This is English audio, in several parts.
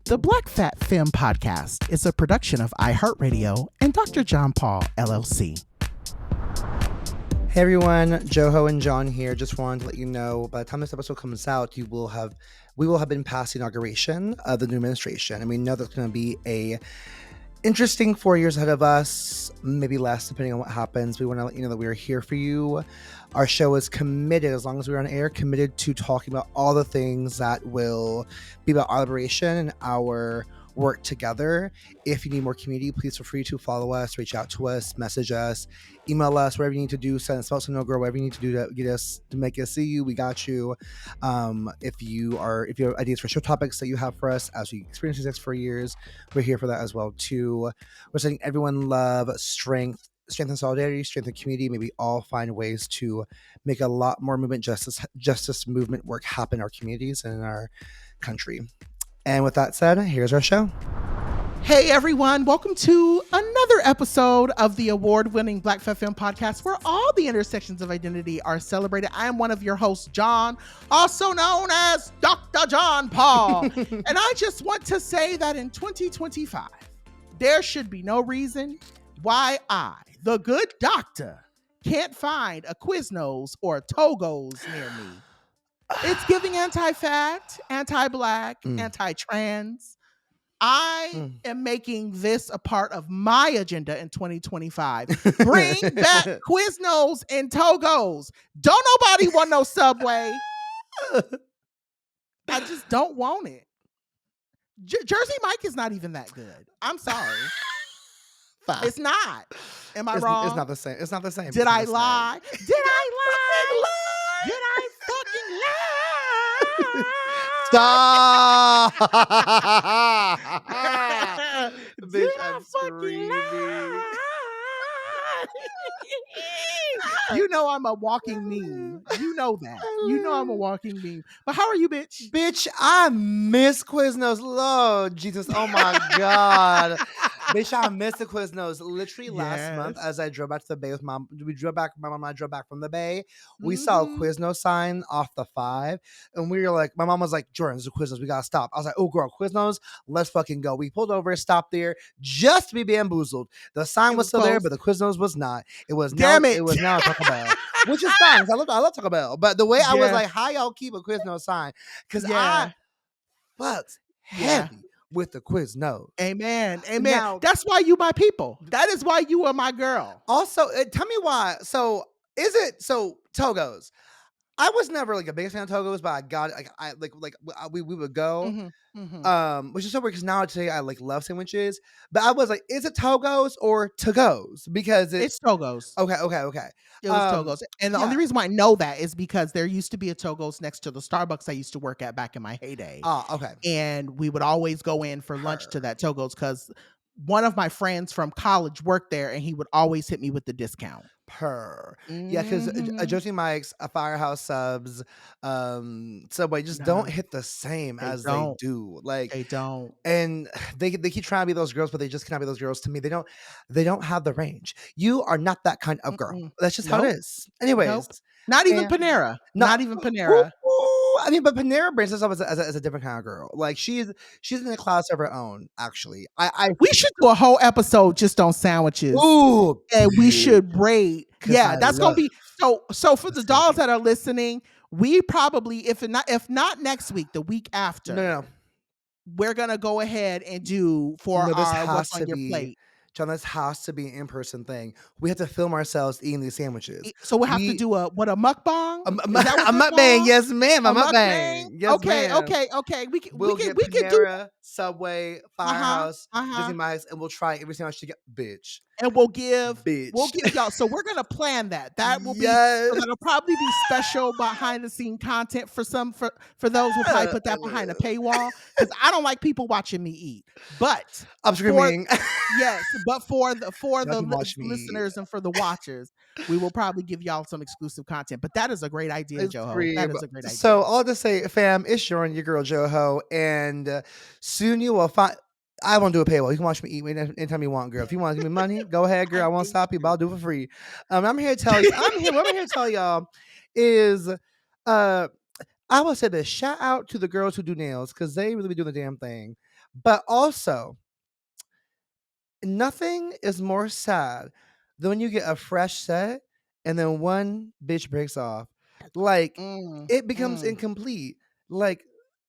The Black Fat Femme Podcast is a production of iHeartRadio and DoctorJonPaul, LLC. Hey everyone, Joho and John here. Just wanted to let you know, by the time this episode comes out, we will have been past the inauguration of the new administration, and we know there's going to be a interesting 4 years ahead of us, maybe less depending on what happens. We want to let you know that we are here for you. Our show is committed, as long as we're on air, committed to talking about all the things that will be about our liberation and our work together. If you need more community, please feel free to follow us, reach out to us, message us, email us, whatever you need to do, send us to no girl, whatever you need to do to get us, to make us see you, we got you. If you have ideas for show topics that you have for us as we experience these next 4 years, we're here for that as well too. We're sending everyone love, strength and solidarity, strength and community. Maybe all find ways to make a lot more justice movement work happen in our communities and in our country. And with that said, here's our show. Hey everyone, welcome to another episode of the award-winning Black Fat Femme Podcast, where all the intersections of identity are celebrated. I am one of your hosts, John, also known as DoctorJonPaul. And I just want to say that in 2025, there should be no reason why I, the good doctor, can't find a Quiznos or a Togo's near me. It's giving anti-fat, anti-black, anti-trans. I am making this a part of my agenda in 2025. Bring back Quiznos and Togos. Don't nobody want no Subway. I just don't want it. Jersey Mike is not even that good. I'm sorry. It's not. Am I wrong? It's not the same. It's not the same. Did I lie? Did I lie? Did I fucking lie? Stop! Bitch, I'm screaming. You know I'm a walking meme. You know that. You know I'm a walking meme. But how are you, bitch? Bitch, I miss Quiznos. Lord Jesus, oh my God. Bitch, I miss the Quiznos. Literally last month, as I drove back to the Bay with mom, my mom and I drove back from the Bay. We saw a Quiznos sign off the 5, and we were like, my mom was like, Jordan, there's a Quiznos, we gotta stop. I was like, oh girl, Quiznos, let's fucking go. We pulled over, stopped there, just to be bamboozled. The sign was still there, but the Quiznos was not. It was now Taco Bell, which is fine. I love Taco Bell, but the way I was like, how y'all keep a Quiznos sign? Because I fucked heavy with the Quiznos. Amen. Now, that's why you my people. That is why you are my girl. Also, tell me why. So Togos? I was never like a big fan of Togos, but I got it. We would go. Which is so weird because now today I like love sandwiches. But I was like, is it Togos or To-Go's? Because it's Togos. Okay. It was Togos. And the only reason why I know that is because there used to be a Togos next to the Starbucks I used to work at back in my heyday. Okay. And we would always go in for lunch to that Togos because one of my friends from college worked there and he would always hit me with the discount. Yeah, because Josie Mike's, Firehouse Subs, Subway just don't hit the same as they do. Like they don't, and they keep trying to be those girls, but they just cannot be those girls. To me, they don't have the range. You are not that kind of girl. That's just how it is. Anyways, not even Panera. Not even Panera. I mean, but Panera brings herself as a different kind of girl. Like she's in a class of her own. Actually, we should do a whole episode just on sandwiches. Ooh, and we should rate. Yeah, that's gonna be so. For the dolls that are listening, we probably if not next week, the week after. No. We're gonna go ahead and do our what's on your plate. John, this has to be an in-person thing. We have to film ourselves eating these sandwiches. So we'll have to do a mukbang? A mukbang, yes, ma'am. A mukbang. Yes, okay, ma'am. Okay. We can Panera, do Subway, Firehouse, Disney Mice, and we'll try every sandwich together. Bitch. And we'll give y'all. So we're gonna plan that. That will be. That'll probably be special behind the scene content for those. We'll probably put that behind a paywall because I don't like people watching me eat. But I'm screaming. Yes, but for the listeners and for the watchers, we will probably give y'all some exclusive content. But that is a great idea, Joho. That is a great idea. So all to say, fam, it's Sharon, your girl Joho, and soon you will find. I won't do a paywall. You can watch me eat anytime you want, girl. If you want to give me money, go ahead, girl. I won't stop you, but I'll do it for free. I'm here to tell you. What I'm here to tell y'all is, I will say this: shout out to the girls who do nails because they really be doing the damn thing. But also, nothing is more sad than when you get a fresh set and then one bitch breaks off. Like Mm, it becomes mm. incomplete. Like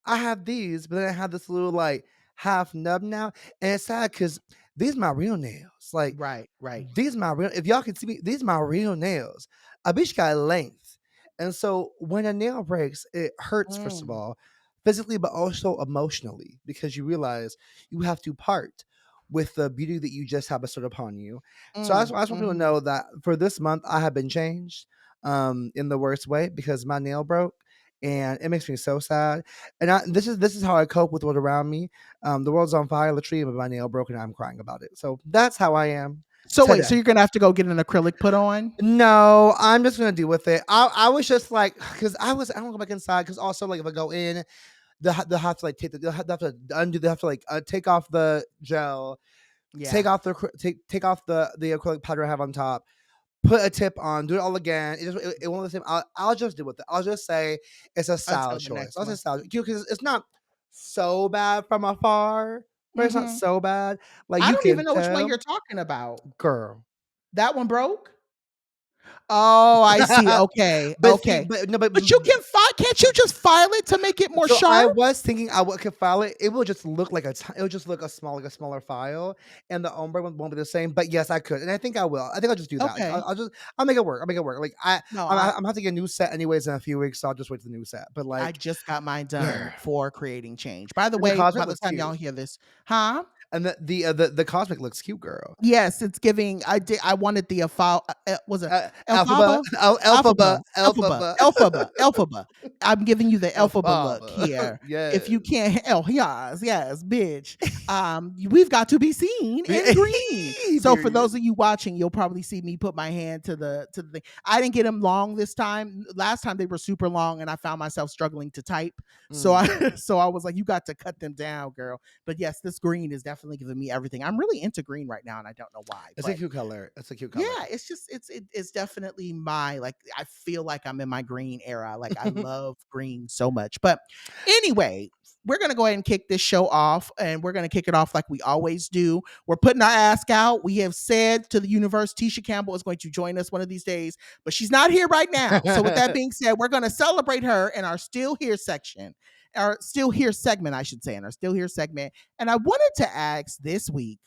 I have these, but then I have this little like half nub now, and it's sad because these my real nails. Like Right, right. these my real. If y'all can see me, these my real nails. A bitch got length, and so when a nail breaks, it hurts. First of Mm, all, physically, but also emotionally, because you realize you have to part with the beauty that you just have bestowed upon you. So I just want people to mhm. know that for this month, I have been changed in the worst way because my nail broke. And it makes me so sad. And this is how I cope with what around me. The world's on fire, literally, but my nail broke, and I'm crying about it. So that's how I am So wait, today. so you're gonna have to go get an acrylic put on? No, I'm just gonna deal with it. I was just like, because I don't go back inside. Because also, like, if I go in, they'll have to like they'll have to undo. They have to like take off the gel, Yeah, take off the acrylic powder I have on top, put a tip on, do it all again. It won't the same. I'll just deal with it. I'll just say it's a style until the choice. next I'll say one. style because it's not so bad from afar, but it's not Mhm. so bad. Like I you don't can even know which one tell, you're talking about. girl. That one broke? Oh, I see. Okay, But see, okay. but no, but But you can file. Can't you just file it to make it more so I sharp? was thinking could file it. It will just look like it will just look like a smaller file, and the ombre won't be the same. But yes, I could, and I think I will. I think I'll just do that. Okay. I'll make it work. I'll make it work. Like No, I'm having to get a new set anyways in a few weeks, so I'll just wait for the new set. But I like, just got mine and done for creating change. By the the way, cosmic by the looks time cute, y'all hear this, huh? and the cosmic looks cute, girl. Yes, it's giving. I wanted the was it Alphaba, alfaba? Alphaba, alphaba, alphaba, alphaba, alphaba. I'm giving you the alphaba look alphaba. here. If Yes. you can't, yes, bitch. We've got to be seen in green. So for Period. those of you watching, you'll probably see me put my hand to the thing. I didn't get them long this time. Last time they were super long, and I found myself struggling to type. So Mm. I so I was like, you got to cut them down, girl. But yes, this green is definitely giving me everything. I'm really into green right now, and I don't know why. It's a But cute color. It's a cute yeah, color. it's just it's definitely my like I feel like I'm in my green era. Like I love green so much. But anyway, we're gonna go ahead and kick this show off, and we're gonna kick it off like we always do. We're putting our ask out. We have said to the universe, Tisha Campbell is going to join us one of these days, but she's not here right now. So with that being said, we're gonna celebrate her in our still here section, our still here segment, I should say, in our still here segment. And I wanted to ask this week,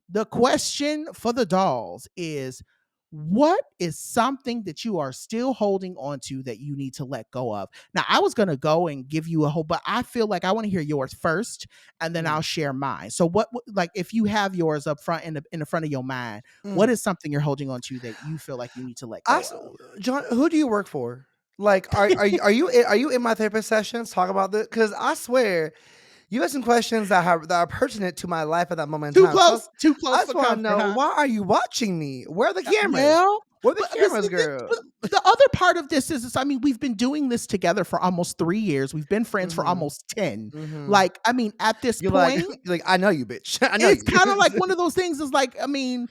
the question for the dolls is, what is something that you are still holding on to that you need to let go of? Now, I was going to go and give you a whole, but I feel like I want to hear yours first, and then Mm, I'll share mine. So, like, if you have yours up front in the front of your mind, what mm. is something you're holding on to that you feel like you need to let I go s of? John, who do you work for? Like, are you in my therapist sessions talk about this? Because I swear you have some questions that are pertinent to my life at that moment in time. Too I close just for want to comfort, know, huh? why are you watching me? Where are the cameras? Well, Where are the but this, cameras, girl? but the other part of this is, I mean, we've been doing this together for almost 3 years. We've been friends for Mhm, almost 10. mhm. Like, I mean, at this You're like point, you're like, "I know you, bitch. I know it's you." kind of like one of those things is like, I mean,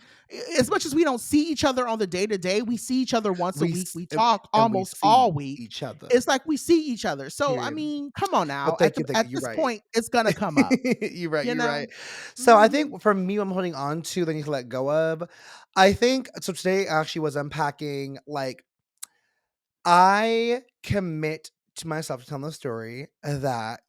as much as we don't see each other on the day to day, we see each other once a We week. s We talk and we almost all see week. each other, It's like we see each other. So, I period. mean, come on now. But At the thank at you, you're this right. point, it's gonna come up, You're right, you you're know? right. So I Mhm. think for me, what I'm holding on to that I need to let go of, I think so today actually was unpacking, like, I commit to myself to telling the story that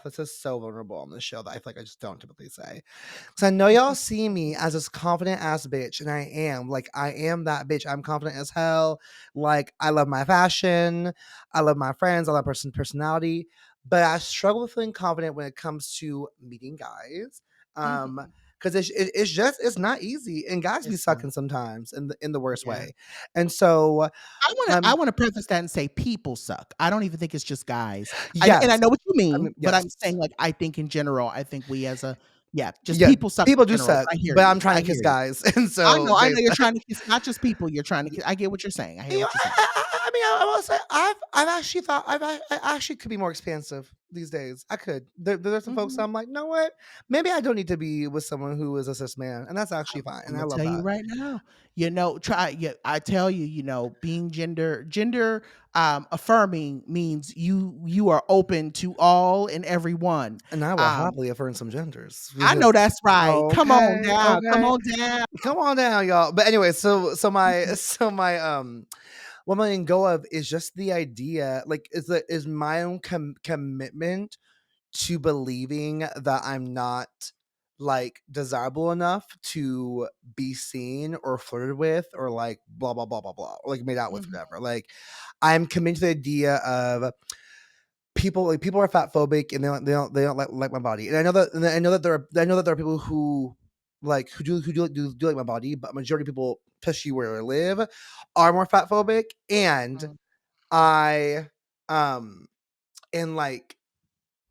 this is so vulnerable on this show that I feel like I just don't typically say. Because I know y'all see me as this confident ass bitch, and I am. Like, I am that bitch. I'm confident as hell. Like, I love my fashion. I love my friends. I love personality. But I struggle with feeling confident when it comes to meeting guys. Mhm. Because it's just it's not easy, and guys be It's not. sucking sometimes in the worst Yeah. way. And so I I'm wanna preface that and say people suck. I don't even think it's just guys. I yes, know what you I mean, mean but yes. I'm saying, like, I think in general, I think we as a yeah, just Yeah, people suck people in do general. suck, I hear but you. I'm trying I to kiss hear you. guys, and so I they know you're trying to kiss not just people, you're trying to kiss I get what you're saying. I hear you know, what you're saying. I mean, I will say I've actually thought I actually could be more expansive these days. I could. There's some folks Mhm. I'm like, "You know what? Maybe I don't need to be with someone who is a cis man," and that's actually fine, I'm and I gonna love tell you that. right now, try yeah, I tell you, being gender affirming means you are open to all and everyone. And I will Um, happily affirm some genders I know because that's right. Come on okay, down. Come okay. on down. Come on down, y'all. But anyway, so my what I'm letting go of is just the idea, like is my own commitment to believing that I'm not like desirable enough to be seen or flirted with or like blah blah blah blah blah or like made out with, Mhm, whatever. Like I'm committed to the idea of people are fat phobic and they don't like my body. And I know that there are people who like who do like my body, but majority of people, especially where I live, are more fat phobic. And mhm, I um and like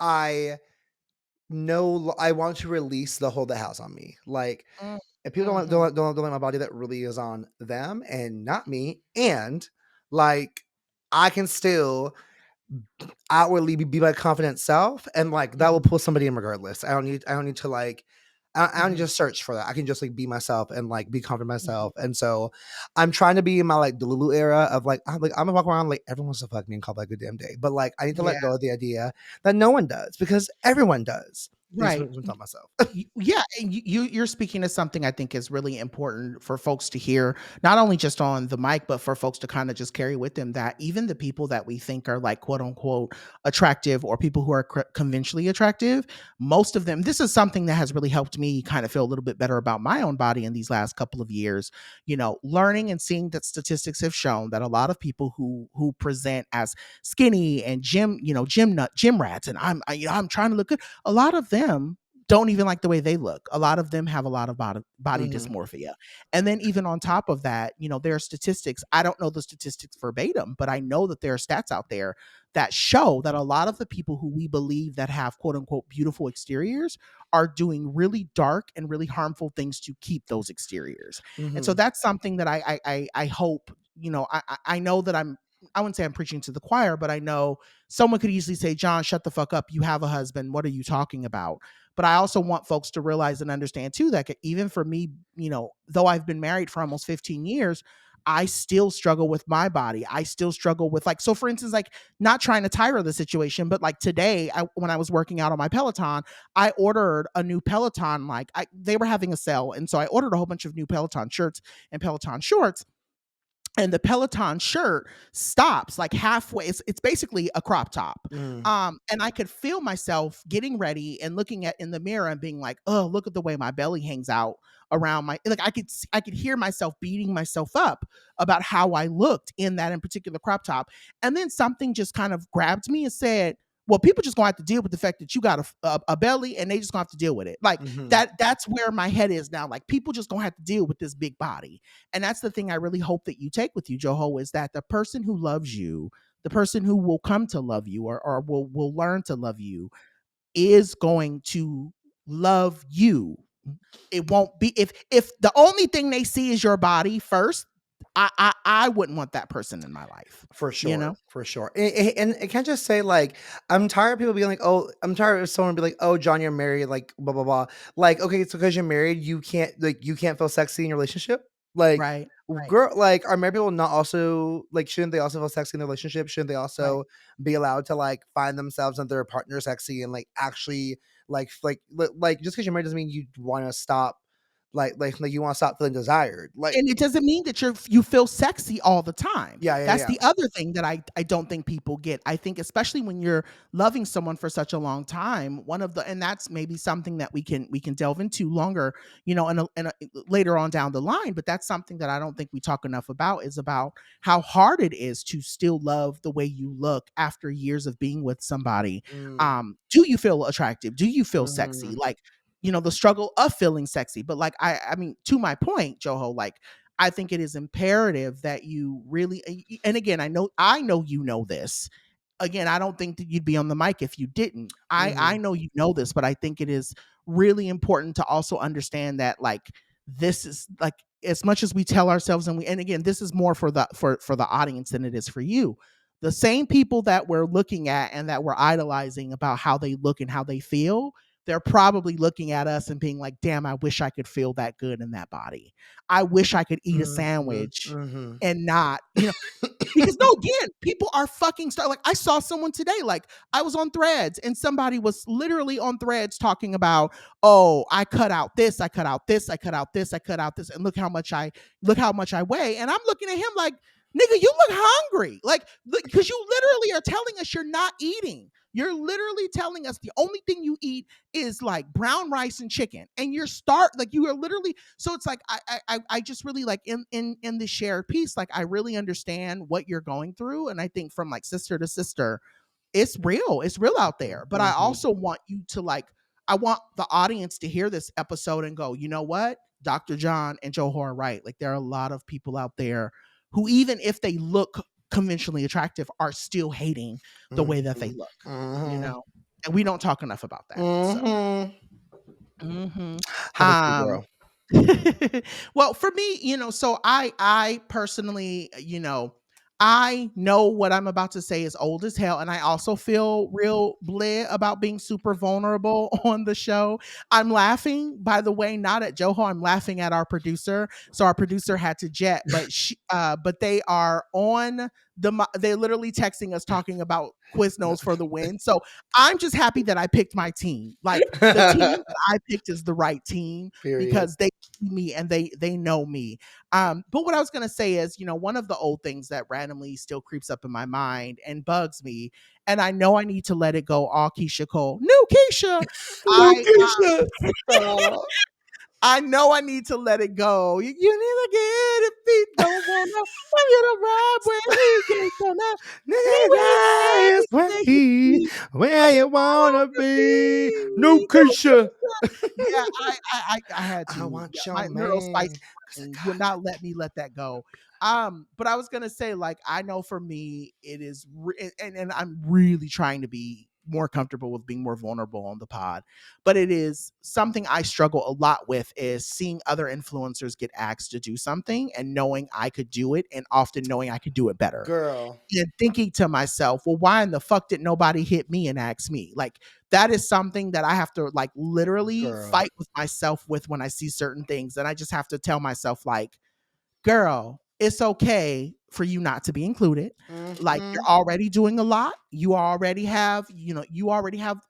I know I want to release the hold that has on me. Like mm, if people mhm. don't like my body, that really is on them and not me. And like I can still outwardly be my confident self, and like that will Mhm, pull somebody in regardless. I don't need to like I don't need mhm, to search for that. I can just like be myself and like be confident in mhm. myself. And so I'm trying to be in my like Delulu era of like I'm gonna walk around like everyone wants to fuck me and call that a good damn day. But like I need to let Yeah, go of the idea that no one does because everyone does. At least right. when I'm talking myself. Yeah, and you're speaking to something I think is really important for folks to hear, not only just on the mic, but for folks to kind of just carry with them that even the people that we think are like quote unquote attractive or people who are conventionally attractive, most of them, this is something that has really helped me kind of feel a little bit better about my own body in these last couple of years. Learning and seeing that statistics have shown that a lot of people who present as skinny and gym rats, and I'm trying to look good. A lot of them don't even like the way they look. A lot of them have a lot of body Mhm, dysmorphia. And then even on top of that, there are statistics. I don't know the statistics verbatim, but I know that there are stats out there that show that a lot of the people who we believe that have quote unquote beautiful exteriors are doing really dark and really harmful things to keep those exteriors. And so mhm, that's something that I hope, I know that I wouldn't say I'm preaching to the choir, but I know someone could easily say, John, shut the fuck up. You have a husband. What are you talking about? But I also want folks to realize and understand too that even for me, though I've been married for almost 15 years, I still struggle with my body. I still struggle with like, so for instance, like not trying to tire the situation, but like today, when I was working out on my Peloton, I ordered a new Peloton. They were having a sale. And so I ordered a whole bunch of new Peloton shirts and Peloton shorts, and the Peloton shirt stops like halfway. It's basically a crop top. mhm, And I could feel myself getting ready and looking at in the mirror and being like, oh, look at the way my belly hangs out around my, like I could hear myself beating myself up about how I looked in particular crop top. And then something just kind of grabbed me and said, well, people just gonna have to deal with the fact that you got a belly, and they just gonna have to deal with it. Like mhm, that's where my head is now. Like people just gonna have to deal with this big body. And that's the thing I really hope that you take with you, Joho, is that the person who loves you, the person who will come to love you, or will learn to love you, is going to love you. It won't be, if the only thing they see is your body first, I wouldn't want that person in my life. for You sure, know? for sure. And I can't just say like I'm tired of people being like, oh, I'm tired of someone be like, oh, John, you're married, like blah blah blah. Like, okay, so because you're married, you can't feel sexy in your relationship. Like, Right. Right. girl, like are married people not also like shouldn't they also feel sexy in their relationship? Shouldn't they Right. also be allowed to like find themselves and their partner sexy and like actually like just because you're married doesn't mean you want to stop like you want to stop feeling desired. Like, And it doesn't mean that you feel sexy all the time. yeah, yeah, That's yeah. the other thing that I don't think people get. I think especially when you're loving someone for such a long time, and that's maybe something that we can delve into longer, later on down the line. But that's something that I don't think we talk enough about, is about how hard it is to still love the way you look after years of being with somebody. Mm, Do you feel attractive? Do you feel sexy? mhm, Like, the struggle of feeling sexy. But like I mean, to my point, Joho, like I think it is imperative that you really, and again, I know you know this. Again, I don't think that you'd be on the mic if you didn't. I mhm, know you know this, but I think it is really important to also understand that like this is like, as much as we tell ourselves, and again, this is more for the audience than it is for you. The same people that we're looking at and that we're idolizing about how they look and how they feel, they're probably looking at us and being like, damn, I wish I could feel that good in that body. I wish I could eat a sandwich and not, because no, again, people are fucking like, I saw someone today, like I was on Threads and somebody was literally on Threads talking about, oh, I cut out this, I cut out this, I cut out this, I cut out this, and look how much I weigh. And I'm looking at him like, nigga, you look hungry. Like, because you literally are telling us you're not eating. You're literally telling us the only thing you eat is like brown rice and chicken, and you are literally. So it's like I just really like in the shared piece, like I really understand what you're going through, and I think from like sister to sister, it's real out there. But I also want you to like, I want the audience to hear this episode and go, you know what, Dr. John and Joe are right. Like there are a lot of people out there who, even if they look conventionally attractive, are still hating the way that they look, and we don't talk enough about that. Have a girl. Well, for me, so I personally, I know what I'm about to say is old as hell, and I also feel real bleh about being super vulnerable on the show. I'm laughing, by the way, not at Joho. I'm laughing at our producer. So our producer had to jet, but they are on they're literally texting us talking about Quiznos for the win. So I'm just happy that I picked my team. Like the team that I picked is the right team. Period. Because they see me and they know me. But what I was gonna say is, one of the old things that randomly still creeps up in my mind and bugs me, and I know I need to let it go. All Keisha Cole, no Keisha, Keisha. I know I need to let it go. You need to get it if he don't want to. I'm gonna ride where he can't where you wanna be. No Keisha. Yeah, I had to. I want my little spicy would not let me let that go. But I was gonna say, like, I know for me it is, and I'm really trying to be more comfortable with being more vulnerable on the pod, but it is something I struggle a lot with, is seeing other influencers get asked to do something and knowing I could do it, and often knowing I could do it better, girl, and thinking to myself, well, why in the fuck did nobody hit me and ask me? Like, that is something that I have to like literally fight with myself with when I see certain things, and I just have to tell myself, like, girl, it's okay for you not to be included. Like, you're already doing a lot. You already have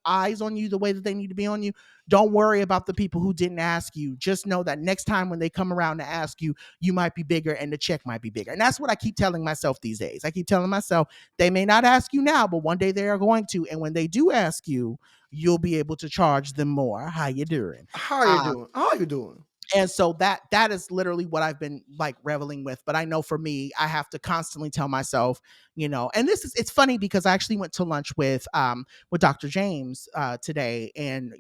eyes on you the way that they need to be on you. Don't worry about the people who didn't ask you. Just know that next time when they come around to ask you, you might be bigger and the check might be bigger. And that's what I keep telling myself these days. I keep telling myself, they may not ask you now, but one day they are going to. And when they do ask you, you'll be able to charge them more. How you doing? How are you doing? And so that is literally what I've been like reveling with. But I know for me, I have to constantly tell myself, and it's funny because I actually went to lunch with Dr. James today, and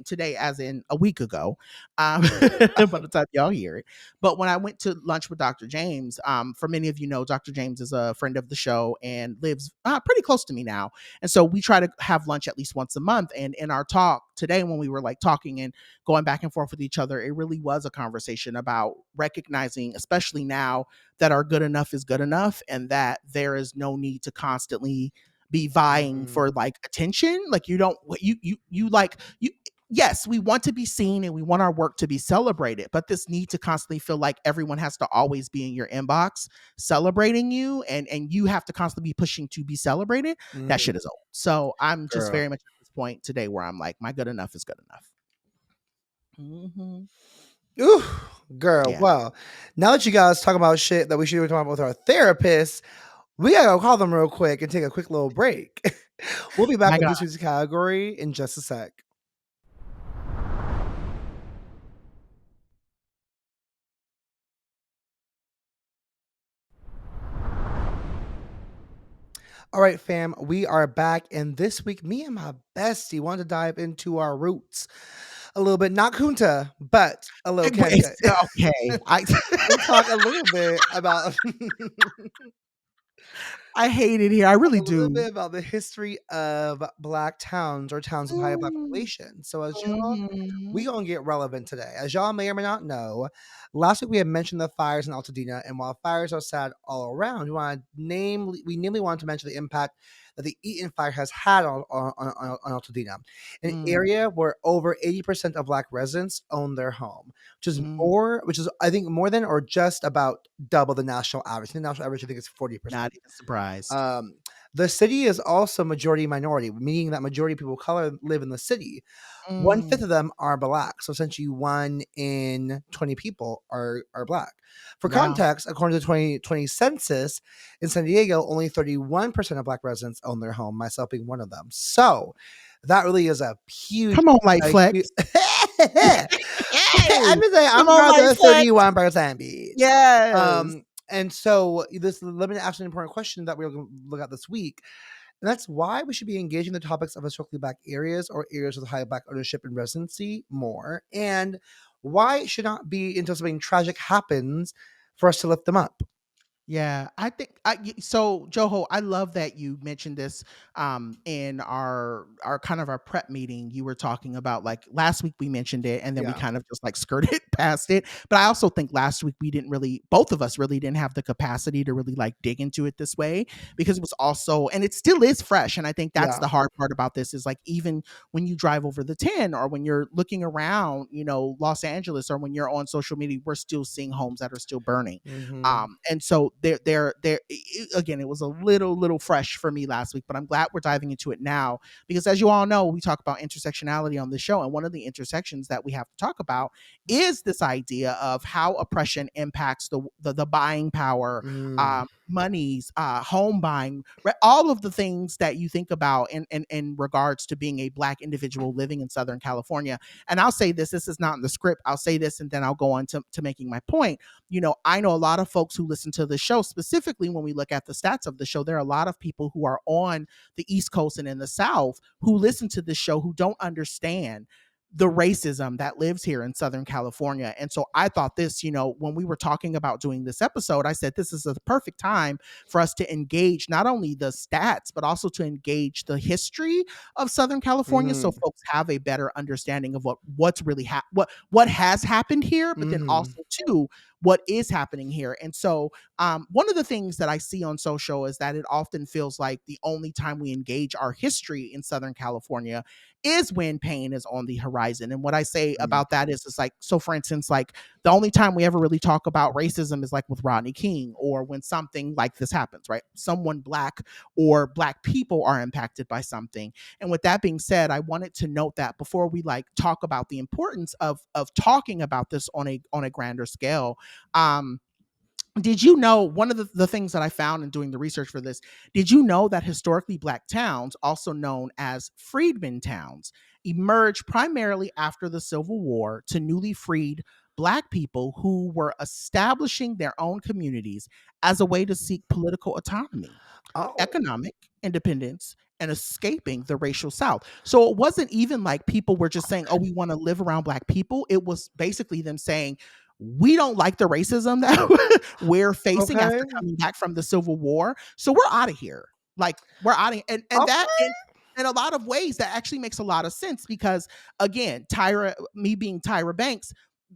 today as in a week ago, by the time y'all hear it. But when I went to lunch with Dr. James, for many of you know, Dr. James is a friend of the show and lives pretty close to me now. And so we try to have lunch at least once a month. And in our talk today, when we were like talking and going back and forth with each other, it really was a conversation about recognizing, especially now, that our good enough is good enough, and that there is no need to constantly be vying for like attention. Like, yes, we want to be seen and we want our work to be celebrated, but this need to constantly feel like everyone has to always be in your inbox celebrating you, and you have to constantly be pushing to be celebrated. That shit is old. So I'm just very much at this point today where I'm like, my good enough is good enough. Ooh, girl. Yeah. Well, now that you guys talk about shit that we should be talking about with our therapist, we gotta go call them real quick and take a quick little break. We'll be back with this week's category in just a sec. All right, fam, we are back, and this week, me and my bestie wanted to dive into our roots a little bit, not Kunta, but a little Kenta. Okay, we'll talk a little bit about. I hate it here. I really do. A little bit about the history of Black towns or towns with high Black population. So as y'all, we gonna get relevant today. As y'all may or may not know, last week we had mentioned the fires in Altadena, and while fires are sad all around, we namely wanted to mention the impact that the Eaton fire has had on Altadena, an Mm, area where over 80% of Black residents own their home, mm. which is I think more than or just about double the national average. The national average I think is 40%. Not even surprised. Um, the city is also majority minority, meaning that majority of people of color live in the city. One Mm, fifth of them are black. So essentially 1 in 20 people are black. For wow. context, according to the 2020 census in San Diego, only 31% of black residents own their home, myself being one of them. So that really is a huge, Come on, Light a Flex. huge I'm Hey, just saying come I'm on, proud Light of the Flex. 31% beach. Yes. And so this let me ask an important question that we're going to look at this week. And that's why we should be engaging the topics of historically black areas or areas with high black ownership and residency more. And why it should not be until something tragic happens for us to lift them up. Yeah, I think so Joho, I love that you mentioned this in our kind of our prep meeting. You were talking about like last week we mentioned it and then we Yeah. kind of just like skirted past it. But I also think last week we didn't really both of us really didn't have the capacity to really like dig into it this way because it was also and it still is fresh and I think that's Yeah. the hard part about this is like even when you drive over the 10 or when you're looking around, Los Angeles or when you're on social media, we're still seeing homes that are still burning. Mm-hmm. And so again, it was a little fresh for me last week, but I'm glad we're diving into it now because as you all know, we talk about intersectionality on the show. And one of the intersections that we have to talk about is this idea of how oppression impacts the buying power, Mm. monies, home buying, all of the things that you think about in regards to being a black individual living in Southern California. And I'll say this is not in the script. I'll say this and then I'll go on to making my point. I know a lot of folks who listen to the show, specifically when we look at the stats of the show, there are a lot of people who are on the East Coast and in the South who listen to this show who don't understand the racism that lives here in Southern California. And so I thought this, when we were talking about doing this episode, I said this is a perfect time for us to engage not only the stats, but also to engage the history of Southern California so Mm. folks have a better understanding of what's really what has happened here, but then Mm. also too what is happening here. And so one of the things that I see on social is that it often feels like the only time we engage our history in Southern California is when pain is on the horizon. And what I say Mm. about that is it's like, so for instance, like the only time we ever really talk about racism is like with Rodney King or when something like this happens, right? Someone black or black people are impacted by something. And with that being said, I wanted to note that before we like talk about the importance of talking about this on a grander scale, um, did you know one of the things that I found in doing the research for this? Did you know that historically black towns, also known as freedmen towns, emerged primarily after the Civil War to newly freed black people who were establishing their own communities as a way to seek political autonomy, Oh. economic independence, and escaping the racial South? So it wasn't even like people were just saying, oh, we want to live around black people. It was basically them saying, we don't like the racism that we're facing Okay. after coming back from the Civil War. So we're out of here. Like we're out of and that Okay. in a lot of ways that actually makes a lot of sense because again, me being Tyra Banks,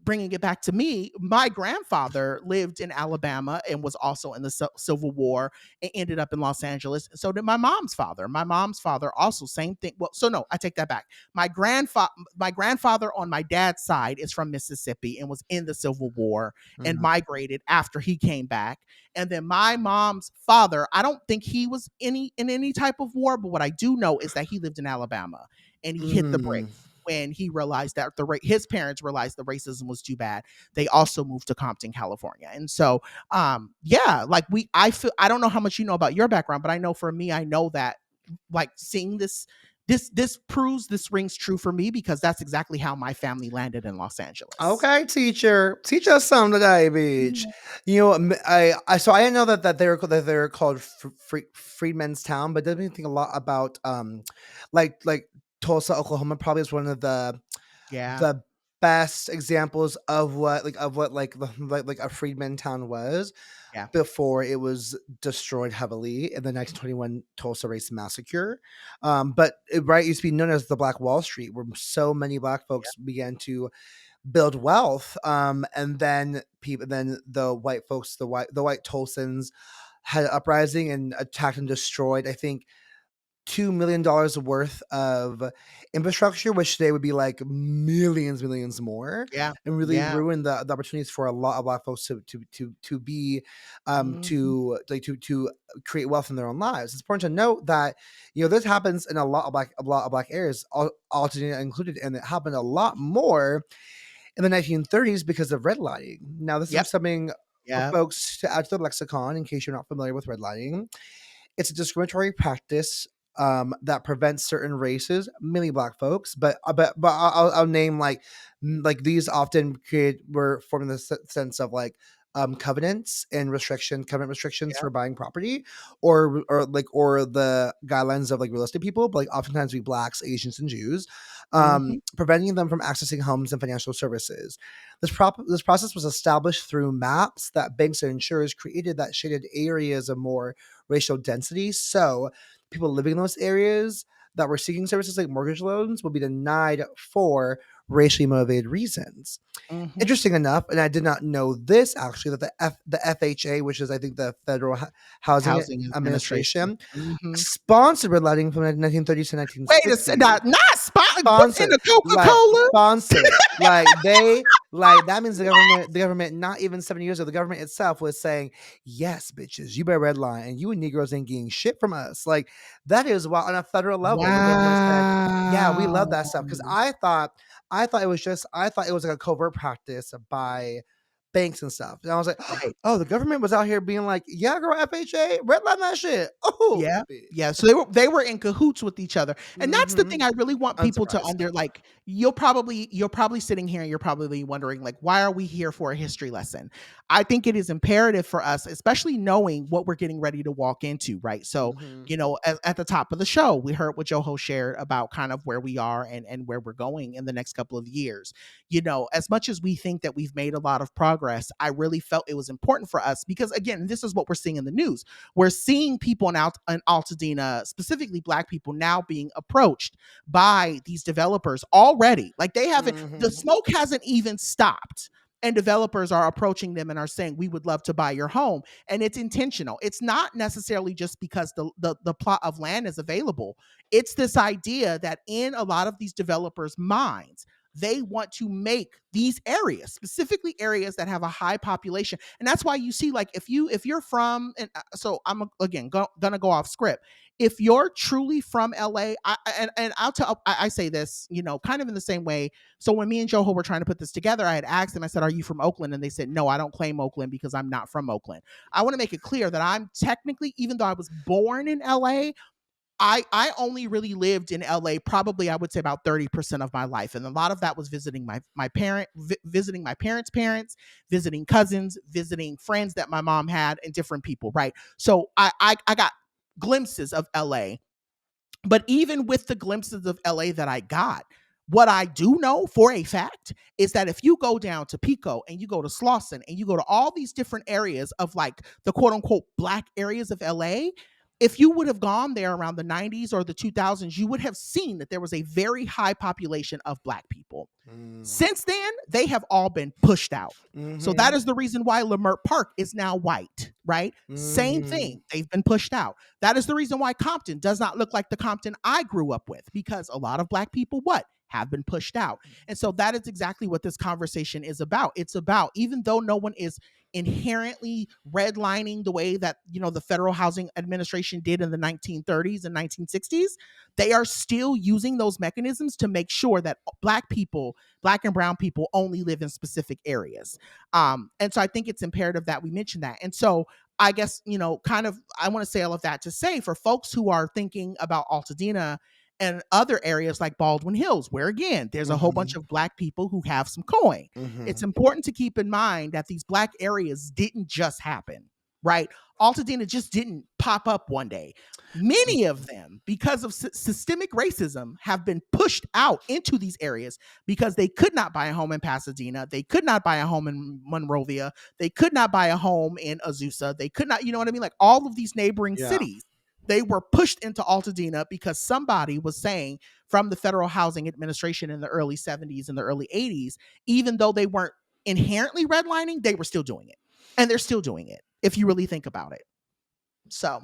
bringing it back to me, my grandfather lived in Alabama and was also in the Civil War and ended up in Los Angeles. And so did my mom's father. My mom's father also same thing. Well, so no, I take that back. My grandfather on my dad's side is from Mississippi and was in the Civil War and Mhm. migrated after he came back. And then my mom's father, I don't think he was in any type of war, but what I do know is that he lived in Alabama and he hit the Mm. bricks when he realized that his parents realized the racism was too bad. They also moved to Compton, California. And so yeah, like I don't know how much you know about your background, but I know for me, I know that like seeing this proves this rings true for me because that's exactly how my family landed in Los Angeles. Okay, teacher, teach us some today, beach. So I didn't know that they're called Freedmen's Town, but didn't think a lot about like Tulsa, Oklahoma. Probably is one of Yeah. the best examples of what like a freedmen town was Yeah. before it was destroyed heavily in the 1921 Tulsa Race Massacre. But it used to be known as the Black Wall Street, where so many black folks began to build wealth. And then the white folks, the white Tulsans had an uprising and attacked and destroyed, I think, $2 million worth of infrastructure, which today would be like millions more, Yeah. and really Yeah. ruin the opportunities for a lot of Black folks to be Mhm. to create wealth in their own lives. It's important to note that this happens in a lot of Black areas, Altadena included, and it happened a lot more in the 1930s because of redlining. Now, this Yep. is something for Yep. folks to add to the lexicon in case you're not familiar with redlining. It's a discriminatory practice that prevents certain races, mainly Black folks, but I'll name like these often were formed in the sense of like covenant restrictions Yep. for buying property, or the guidelines of like real estate people, but like oftentimes be Blacks, Asians, and Jews, Mhm. preventing them from accessing homes and financial services. This process was established through maps that banks and insurers created that shaded areas of more racial density. So people living in those areas that were seeking services like mortgage loans will be denied for racially motivated reasons. Mhm. Interesting enough, and I did not know this actually, that the FHA, which is I think the Federal Housing Housing administration. Administration, Mhm. sponsored redlining from the 1930s to Wait a second. Not 1960s. not spot. Put in Sponsored, the like Coca-Cola. sponsored, like that means the government not even 7 years ago, the government itself was saying, yes, bitches, you better redline, and you and Negroes ain't getting shit from us. Like that is why on a federal level the government said, yeah, we love that Wow. stuff. Because I thought it was like a covert practice by banks and stuff. And I was like, Right. oh, the government was out here being like, yeah, girl, FHA, redline that shit. Oh, Yeah. Yeah, bitch. so they were in cahoots with each other. And that's the Mm-hmm. thing I really want people to Unsurprised. under like you're probably sitting here and you're probably wondering like why are we here for a history lesson? I think it is imperative for us, especially knowing what we're getting ready to walk into, right? So, Mm-hmm. at the top of the show, we heard what Joho shared about kind of where we are and where we're going in the next couple of years. As much as we think that we've made a lot of progress, I really felt it was important for us because again, this is what we're seeing in the news. We're seeing people in Altadena, specifically Black people, now being approached by these developers already. Like the Mm-hmm. smoke hasn't even stopped. And developers are approaching them and are saying, "We would love to buy your home," and it's intentional. It's not necessarily just because the plot of land is available. It's this idea that in a lot of these developers' minds, they want to make these areas, specifically areas that have a high population, and that's why you see like if you're from and so I'm again gonna go off script. If you're truly from LA, and I'll tell I say this, kind of in the same way. So when me and Joho were trying to put this together, I had asked them, I said, "Are you from Oakland?" And they said, "No, I don't claim Oakland because I'm not from Oakland." I want to make it clear that I'm technically, even though I was born in LA, I only really lived in LA probably I would say about 30% of my life. And a lot of that was visiting visiting my parents' parents, visiting cousins, visiting friends that my mom had and different people, right? So I got glimpses of LA. But even with the glimpses of LA that I got, what I do know for a fact is that if you go down to Pico and you go to Slauson and you go to all these different areas of like the quote unquote Black areas of LA, if you would have gone there around the 90s or the 2000s, you would have seen that there was a very high population of Black people. Since then, they have all been pushed out. So that Mm-hmm. is the reason why Leimert Park is now white, right? Same Mm-hmm. thing. They've been pushed out. That is the reason why Compton does not look like the Compton I grew up with, because a lot of Black people, what? Have been pushed out. And so that is exactly what this conversation is about. It's about, even though no one is inherently redlining the way that, the Federal Housing Administration did in the 1930s and 1960s, they are still using those mechanisms to make sure that Black people, Black and brown people, only live in specific areas. And so I think it's imperative that we mention that. And so I guess, kind of, I want to say all of that to say for folks who are thinking about Altadena and other areas like Baldwin Hills, where again, there's a whole bunch Mm-hmm. of Black people who have some coin. Mm-hmm. It's important to keep in mind that these Black areas didn't just happen, right? Altadena just didn't pop up one day. Many of them, because of systemic racism, have been pushed out into these areas because they could not buy a home in Pasadena. They could not buy a home in Monrovia. They could not buy a home in Azusa. They could not, you know what I mean? Like all of these neighboring Yeah. cities, they were pushed into Altadena because somebody was saying from the Federal Housing Administration in the early 70s and the early 80s, even though they weren't inherently redlining, they were still doing it. And they're still doing it, if you really think about it. So,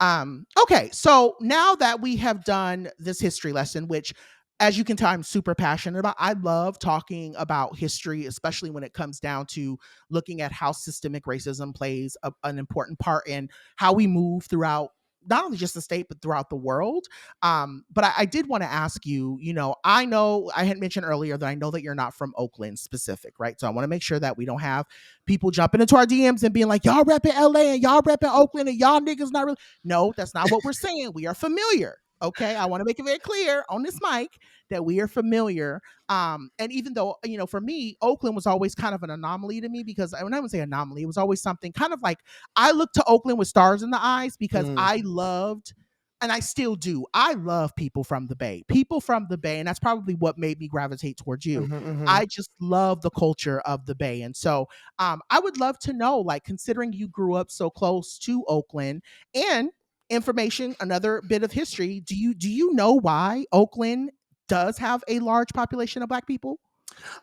okay. So now that we have done this history lesson, which, as you can tell, I'm super passionate about. I love talking about history, especially when it comes down to looking at how systemic racism plays an important part in how we move throughout not only just the state but throughout the world. But I did want to ask you. I know I had mentioned earlier that I know that you're not from Oakland specific, right? So I want to make sure that we don't have people jumping into our DMs and being like, y'all repping LA and y'all repping Oakland and y'all niggas not really. No, that's not what we're saying. We are familiar. Okay. I want to make it very clear on this mic that we are familiar. And even though, for me, Oakland was always kind of an anomaly to me because when I would say anomaly, it was always something kind of like I looked to Oakland with stars in the eyes because I loved, and I still do. I love people from the Bay. People from the Bay, and that's probably what made me gravitate towards you. I just love the culture of the Bay. And so I would love to know, like, considering you grew up so close to Oakland and information, another bit of history, do you know why Oakland does have a large population of Black people?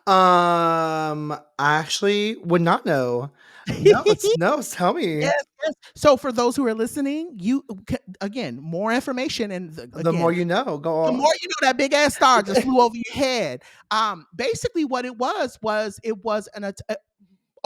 I actually would not know. No, no, tell me. Yes, yes. So for those who are listening, again, more information, and The more again, you know, go the on. more you know, that big ass star just flew over your head. Basically, what it was it was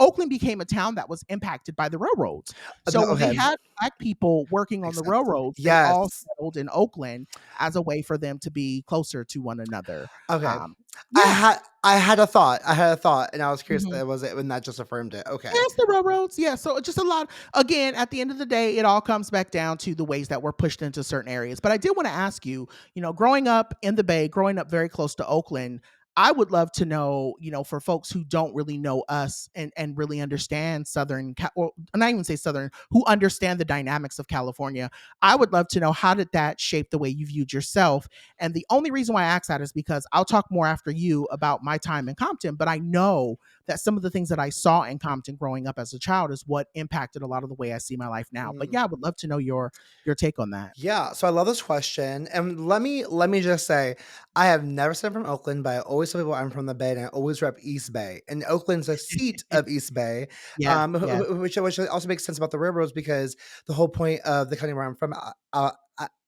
Oakland became a town that was impacted by the railroads. So when they Okay, had Black people working on makes the sense. railroads, they all Yes. settled in Oakland as a way for them to be closer to one another. Okay. Um, I yeah. had I had a thought. I had a thought, and I was curious Mhm. that was it when that just affirmed it. Okay. Yes, the railroads. Yeah. So just a lot. Again, at the end of the day, it all comes back down to the ways that we're pushed into certain areas. But I did want to ask you, growing up in the Bay, growing up very close to Oakland, I would love to know, for folks who don't really know us and really understand Southern, or not even say Southern, who understand the dynamics of California. I would love to know, how did that shape the way you viewed yourself? And the only reason why I ask that is because I'll talk more after you about my time in Compton, but I know that some of the things that I saw in Compton growing up as a child is what impacted a lot of the way I see my life now. But Mm. yeah, I would love to know your take on that. Yeah, so I love this question, and let me just say, I have never said I'm from Oakland, but I always tell people I'm from the Bay, and I always rep East Bay, and Oakland's a seat of East Bay, Yes, yes. which also makes sense about the railroads because the whole point of the county where I'm from,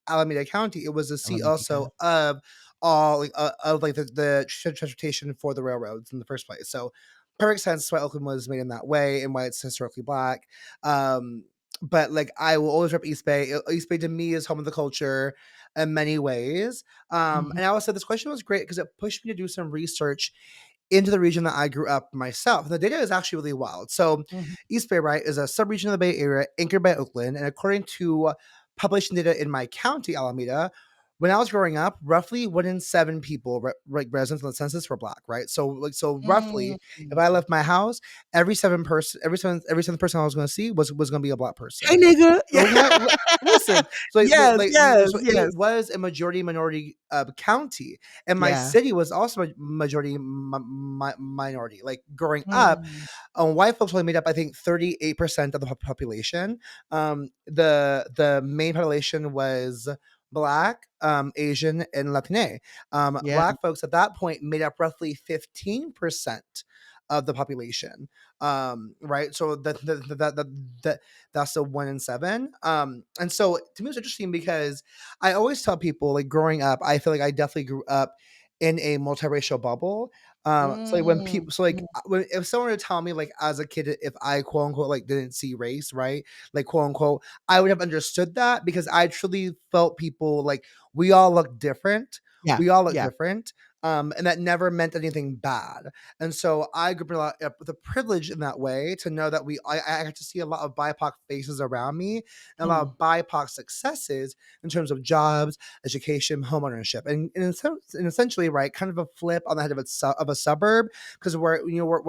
Alameda County, it was a seat Alameda, also yeah. of all of like the transportation for the railroads in the first place. So perfect sense why Oakland was made in that way and why it's historically Black. Um, but like I will always rep East Bay. East Bay to me is home of the culture in many ways. Mhm, And I also said this question was great because it pushed me to do some research into the region that I grew up myself. The data is actually really wild. So mhm. East Bay, right, is a subregion of the Bay Area anchored by Oakland. And according to population data in my county, Alameda, when I was growing up, roughly 1 in 7 people, like residents on the census, were Black, right? So roughly, Mm. if I left my house, every seventh person I was going to see was going to be a Black Hey, person. nigga. Yeah. Okay, listen. So Yes, yes, so yes. it was a majority minority county, and my Yeah. city was also a majority minority. Like growing up, Mm. white folks only made up, I think, 38% of the population. The main population was Black, Asian, and Latine. Yeah. Black folks at that point made up roughly 15% of the population. Right. So that's a 1 in 7. And so to me it's interesting because I always tell people, like, growing up, I feel like I definitely grew up in a multiracial bubble. So like when Mm. people, so like Mm. if someone were to tell me, like, as a kid, if I quote unquote like didn't see race, right, like quote unquote, I would have understood that because I truly felt people like we all look different. Yeah, We all look yeah. different. And that never meant anything bad. And so I grew up in a lot, with a privilege in that way to know that I got to see a lot of BIPOC faces around me and a lot Mm. of BIPOC successes in terms of jobs, education, home ownership, and essentially, right, kind of a flip on the head of a suburb, because where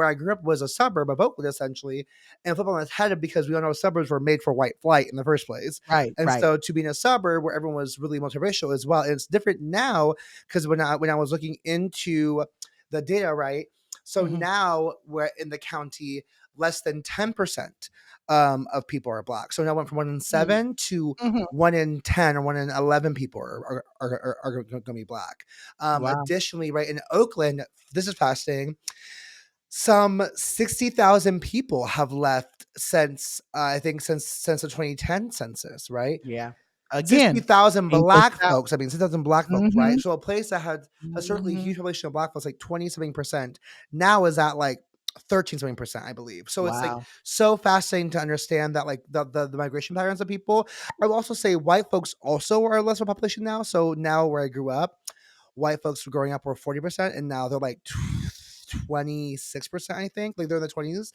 I grew up was a suburb of Oakland essentially, and flip on its head because we all know suburbs were made for white flight in the first place, Right, and right. so to be in a suburb where everyone was really multiracial as well, and it's different now because when I was looking into the data, right? So Mhm. now we're in the county, less than 10% of people are Black. So now went from one in Mm. seven to Mhm. 1 in 10 or 1 in 11 people are going to be Black. Wow. Additionally, right, in Oakland, this is fascinating. Some 60,000 people have left since I think since the 2010 census, right? Yeah. Again, 60,000 being pushed black out. folks. I mean, 6,000 black folks, right? Mhm. So a place that had historically a Mhm. huge population of black folks, like 20 something percent, now is at like 13 something percent, I believe. So it's like Wow. so fascinating to understand that like the migration patterns of people. I will also say white folks also are less of a population now. So now where I grew up, white folks were growing up were 40%, and now they're like 26%, I think. Like they're in the 20s.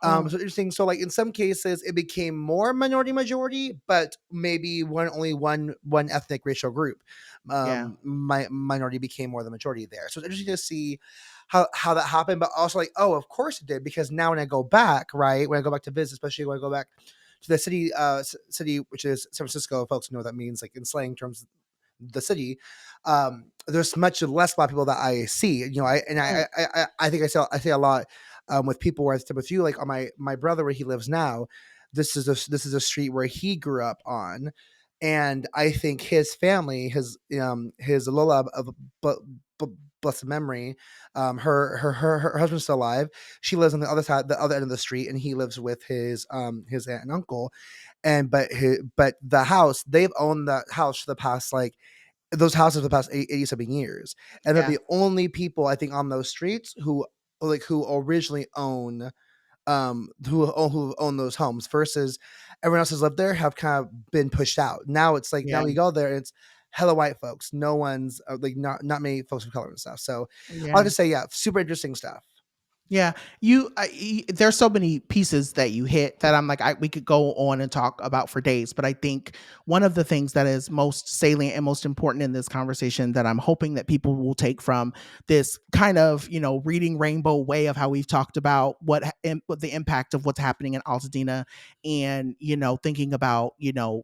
Mm, So interesting. So like in some cases it became more minority majority, but maybe only one ethnic racial group. yeah. My minority became more the majority there. So it's interesting to see how that happened, but also like, oh, of course it did, because now when I go back, right, when I go back to visit, especially when I go back to the city, city, which is San Francisco, folks know what that means, like in slang terms, the city, there's much less black people that I see. You know, Mm, I think I say a lot with people where I stay with you, like on my brother where he lives now. This is a street where he grew up on, and I think his family, his Lola of bu- blessed memory, her husband's still alive. She lives on the other side, the other end of the street, and he lives with his aunt and uncle. And but the house, they've owned the house for the past like those houses for the past 80 something years, and they're yeah. the only people I think on those streets who originally own who own those homes, versus everyone else has lived there have kind of been pushed out. Now it's like Yeah. now we go there and it's hella white folks. No one's like not many folks of color and stuff. So I'll Yeah. just say, yeah, super interesting stuff. Yeah, there's so many pieces that you hit that I'm like, we could go on and talk about for days. But I think one of the things that is most salient and most important in this conversation that I'm hoping that people will take from this kind of, reading rainbow way of how we've talked about what the impact of what's happening in Altadena, and, thinking about,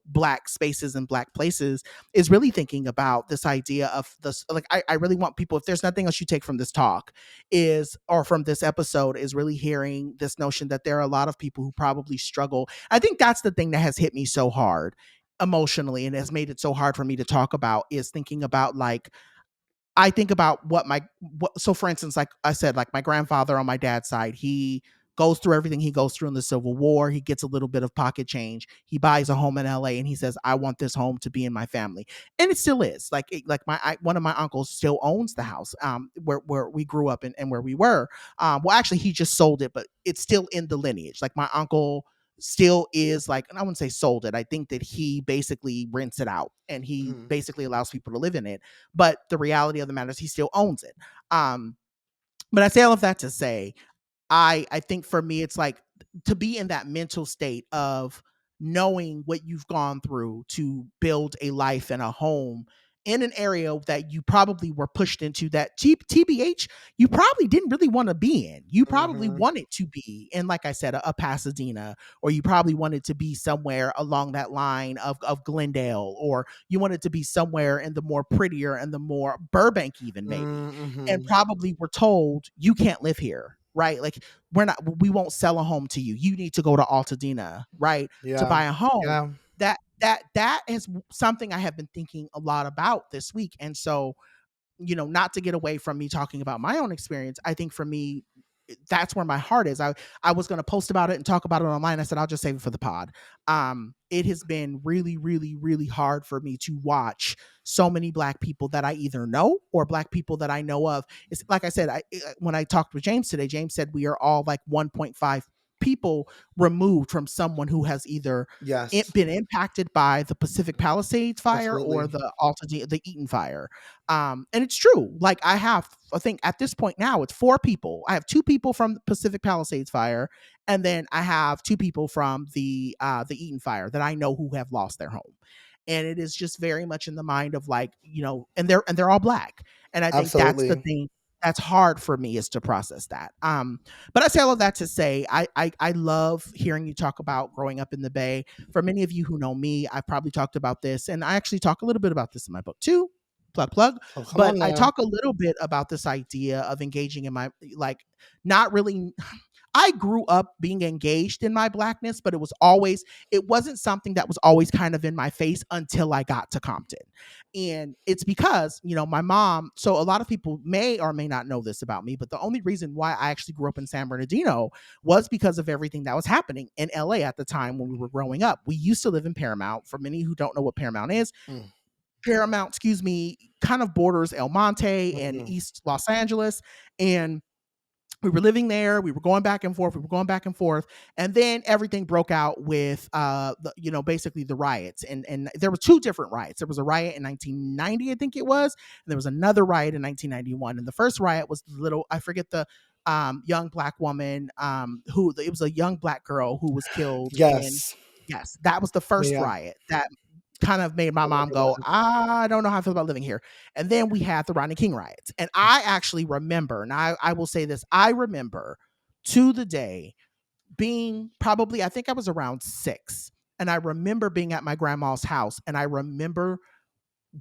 black spaces and black places, is really thinking about this idea of this. Like, I really want people, if there's nothing else you take from this talk, is or from this episode, is really hearing this notion that there are a lot of people who probably struggle. I think that's the thing that has hit me so hard emotionally and has made it so hard for me to talk about, is thinking about, like, I think about so for instance, like I said, like my grandfather on my dad's side, he goes through everything he goes through in the Civil War. He gets a little bit of pocket change. He buys a home in LA and he says, I want this home to be in my family. And it still is. One of my uncles still owns the house where we grew up and where we were. Well, actually, he just sold it, but it's still in the lineage. Like my uncle still is, like, and I wouldn't say sold it. I think that he basically rents it out and he Mhm. basically allows people to live in it, but the reality of the matter is he still owns it. Um, but I say all of that to say, I think for me, it's like to be in that mental state of knowing what you've gone through to build a life and a home in an area that you probably were pushed into, that TBH you probably didn't really want to be in. You probably Mhm. wanted to be in, like I said, a Pasadena, or you probably wanted to be somewhere along that line of Glendale, or you wanted to be somewhere in the more prettier and the more Burbank, even maybe, and Mhm. probably were told you can't live here, right? Like, we won't sell a home to you. You need to go to Altadena, right, to Yeah. buy a home. Yeah. That is something I have been thinking a lot about this week. And so, not to get away from me talking about my own experience, I think for me, that's where my heart is. I was going to post about it and talk about it online. I said I'll just save it for the pod. It has been really, really, really hard for me to watch so many black people that I either know or black people that I know of. It's like I said, when I talked with James today, James said we are all like 1.5 people removed from someone who has either Yes. been impacted by the Pacific Palisades fire or Absolutely. the Eaton fire. And it's true. Like I think at this point now it's 4 people. I have 2 people from the Pacific Palisades fire, and then I have 2 people from the Eaton fire that I know who have lost their home. And it is just very much in the mind of, like, and they're all black. And I think that's the Absolutely. thing that's hard for me, is to process that. But I say all of that to say I love hearing you talk about growing up in the Bay. For many of you who know me, I've probably talked about this, and I actually talk a little bit about this in my book too. Plug plug. Oh, come But on I now. talk a little bit about this idea of engaging in my, like, not really. I grew up being engaged in my blackness, but it wasn't something that was always kind of in my face until I got to Compton. And it's because, my mom, so a lot of people may or may not know this about me, but the only reason why I actually grew up in San Bernardino was because of everything that was happening in LA at the time when we were growing up. We used to live in Paramount. For many who don't know what Paramount is, Paramount, kind of borders El Monte and East Los Angeles. And we were living there. We were going back and forth. And then everything broke out with, basically the riots. And there were two different riots. There was a riot in 1990, I think it was. And there was another riot in 1991. And the first riot was I forget the young black woman, it was a young black girl who was killed. Yes. Yes, that was the first Yeah. riot that kind of made my mom go, I don't know how I feel about living here. And then we had the Rodney King riots. And I actually remember, and I will say this, I remember to the day being probably, I think I was around 6. And I remember being at my grandma's house, and I remember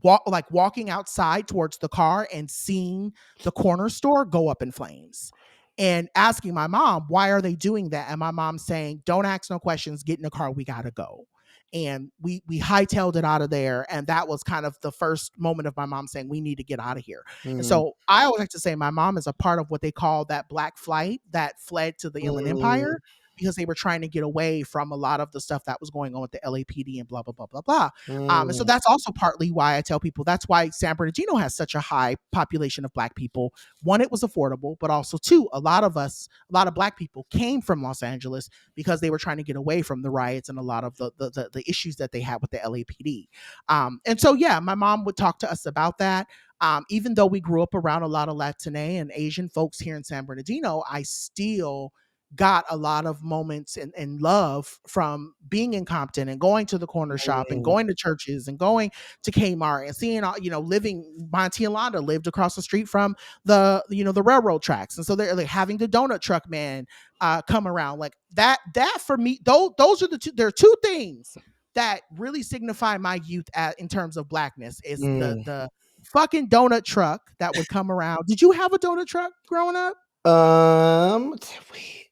walking outside towards the car and seeing the corner store go up in flames, and asking my mom, why are they doing that? And my mom saying, don't ask no questions, get in the car, we gotta go. And we hightailed it out of there. And that was kind of the first moment of my mom saying, we need to get out of here. And so I always like to say my mom is a part of what they call that black flight that fled to the Inland Empire, because they were trying to get away from a lot of the stuff that was going on with the LAPD and blah, blah, blah, blah, blah. And so that's also partly why I tell people that's why San Bernardino has such a high population of black people. One, it was affordable, but also two, a lot of black people came from Los Angeles because they were trying to get away from the riots and a lot of the issues that they had with the LAPD. And so, yeah, my mom would talk to us about that. Even though we grew up around a lot of Latina and Asian folks here in San Bernardino, I still got a lot of moments and love from being in Compton and going to the corner shop and going to churches and going to Kmart and seeing, living, Monty and Londa lived across the street from the railroad tracks. And so they're like having the donut truck man come around like that for me, those are there are two things that really signify my youth in terms of blackness is the fucking donut truck that would come around. Did you have a donut truck growing up?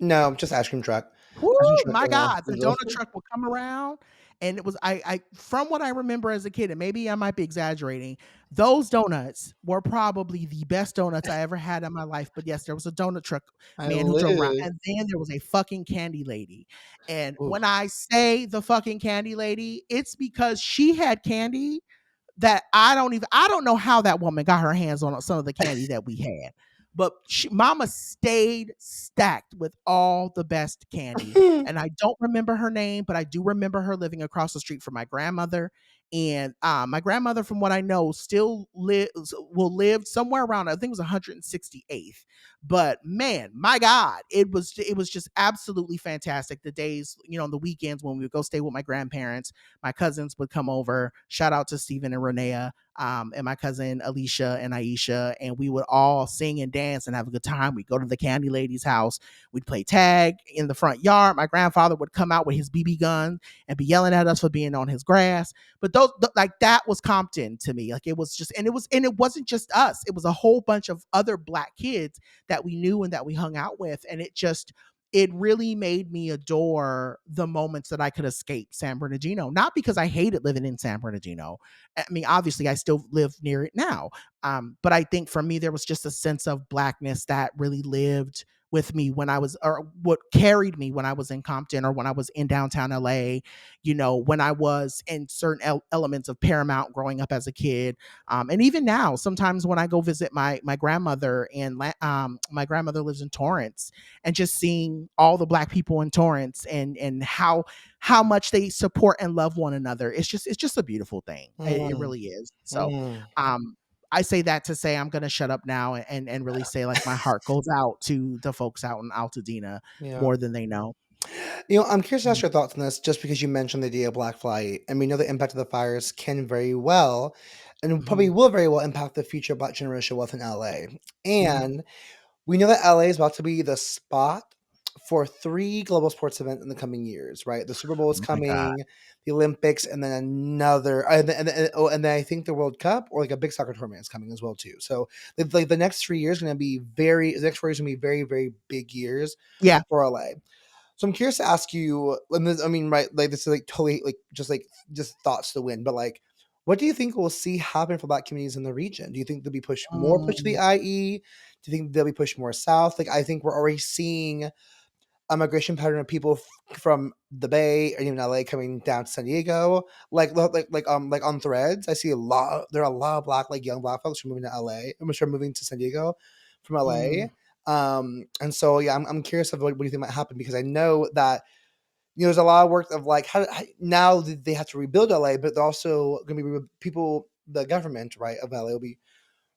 No, just ice cream truck. Woo, my God, the donut truck would come around, and it was I from what I remember as a kid, and maybe I might be exaggerating, those donuts were probably the best donuts I ever had in my life. But yes, there was a donut truck man who drove around, and then there was a fucking candy lady. And when I say the fucking candy lady, it's because she had candy that I don't know how that woman got her hands on some of the candy that we had. But mama stayed stacked with all the best candy. And I don't remember her name, but I do remember her living across the street from my grandmother. And my grandmother, from what I know, still will live somewhere around, I think it was 168th. But man, my God, it was just absolutely fantastic. The days, on the weekends when we would go stay with my grandparents, my cousins would come over. Shout out to Stephen and Renea. And my cousin Alicia and Aisha, and we would all sing and dance and have a good time. We'd go to the candy lady's house. We'd play tag in the front yard. My grandfather would come out with his BB gun and be yelling at us for being on his grass. But that was Compton to me. Like it was just, and it wasn't just us. It was a whole bunch of other black kids that we knew and that we hung out with. And it really made me adore the moments that I could escape San Bernardino. Not because I hated living in San Bernardino. I mean, obviously, I still live near it now. But I think for me, there was just a sense of blackness that really lived with me or what carried me when I was in Compton or when I was in downtown LA, when I was in certain elements of Paramount growing up as a kid. And even now, sometimes when I go visit my grandmother, and my grandmother lives in Torrance, and just seeing all the black people in Torrance and how much they support and love one another. It's just a beautiful thing. It really is. So, I say that to say I'm going to shut up now and really say like my heart goes out to the folks out in Altadena more than they know. I'm curious to ask your thoughts on this just because you mentioned the idea of black flight. And we know the impact of the fires can very well and probably will very well impact the future black generation wealth in LA. And we know that LA is about to be the spot for 3 global sports events in the coming years, right? The Super Bowl is Oh my God. coming, the Olympics, and then another, and then I think the World Cup or like a big soccer tournament is coming as well too. So like the next 3 years are going to be the next 4 years are going to be very, very big years Yeah. for LA. So I'm curious to ask you, and this, I mean, right, like this is like totally like just thoughts to win, but like, what do you think we'll see happen for Black communities in the region? Do you think they'll be pushed more pushed to the Mm, IE? Do you think they'll be pushed more south? Like, I think we're already seeing a migration pattern of people from the Bay or even LA coming down to San Diego. Like on Threads, I see a lot. There are a lot of black, like young black folks who are moving to LA. I'm sure moving to San Diego from mm, LA. And so yeah, I'm curious of what do you think might happen because I know that there's a lot of work of like how now they have to rebuild LA, but they're also going to be people, the government, right, of LA will be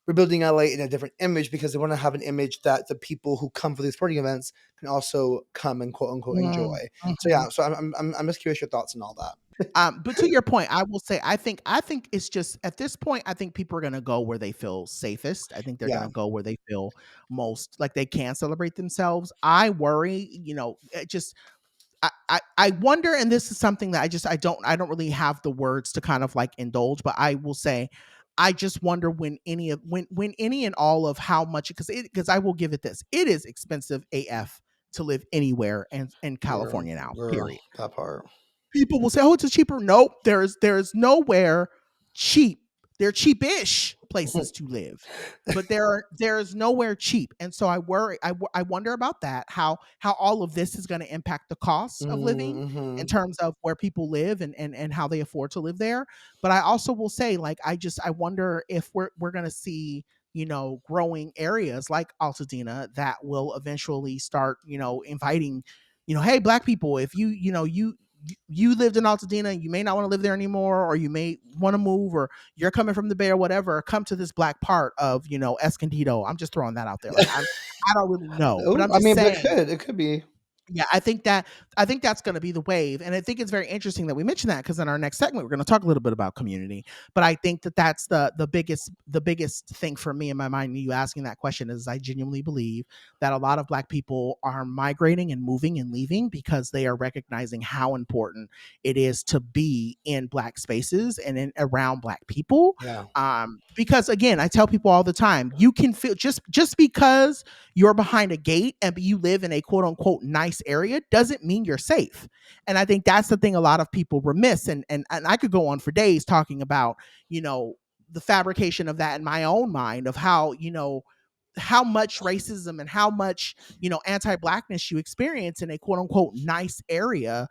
rebuilding LA in a different image because they want to have an image that the people who come for these sporting events can also come and quote unquote enjoy. mm, So mhm. yeah, so I'm just curious your thoughts on all that. But to your point, I will say I think it's just at this point, I think people are gonna go where they feel safest. I think they're Yeah. gonna go where they feel most like they can celebrate themselves. I worry, it just I wonder, and this is something that I don't really have the words to kind of like indulge, but I will say I just wonder when any and all of how much because I will give it this. It is expensive AF to live anywhere in Girl, California now, girl, period. that part. People will say, "Oh, it's cheaper." Nope, there's nowhere cheap. They're cheapish places to live, but there's nowhere cheap, and so I worry. I wonder about that. How all of this is going to impact the costs of living in Mm-hmm. terms of where people live and how they afford to live there. But I also will say, like, I wonder if we're going to see growing areas like Altadena that will eventually start inviting hey, black people, if you lived in Altadena and you may not want to live there anymore, or you may want to move, or you're coming from the Bay or whatever, come to this black part of Escondido. I'm just throwing that out there. Like I don't really know, but No, I'm I just mean, but saying. it could be. Yeah, I think that's going to be the wave, and I think it's very interesting that we mentioned that because in our next segment we're going to talk a little bit about community. But I think that that's the biggest thing for me in my mind. You asking that question is I genuinely believe that a lot of Black people are migrating and moving and leaving because they are recognizing how important it is to be in Black spaces and around Black people. Yeah. Because again, I tell people all the time, you can feel just because you're behind a gate and you live in a quote unquote nice area doesn't mean you're safe. And I think that's the thing a lot of people remiss. And I could go on for days talking about, the fabrication of that in my own mind of how much racism and how much anti-blackness you experience in a quote unquote nice area,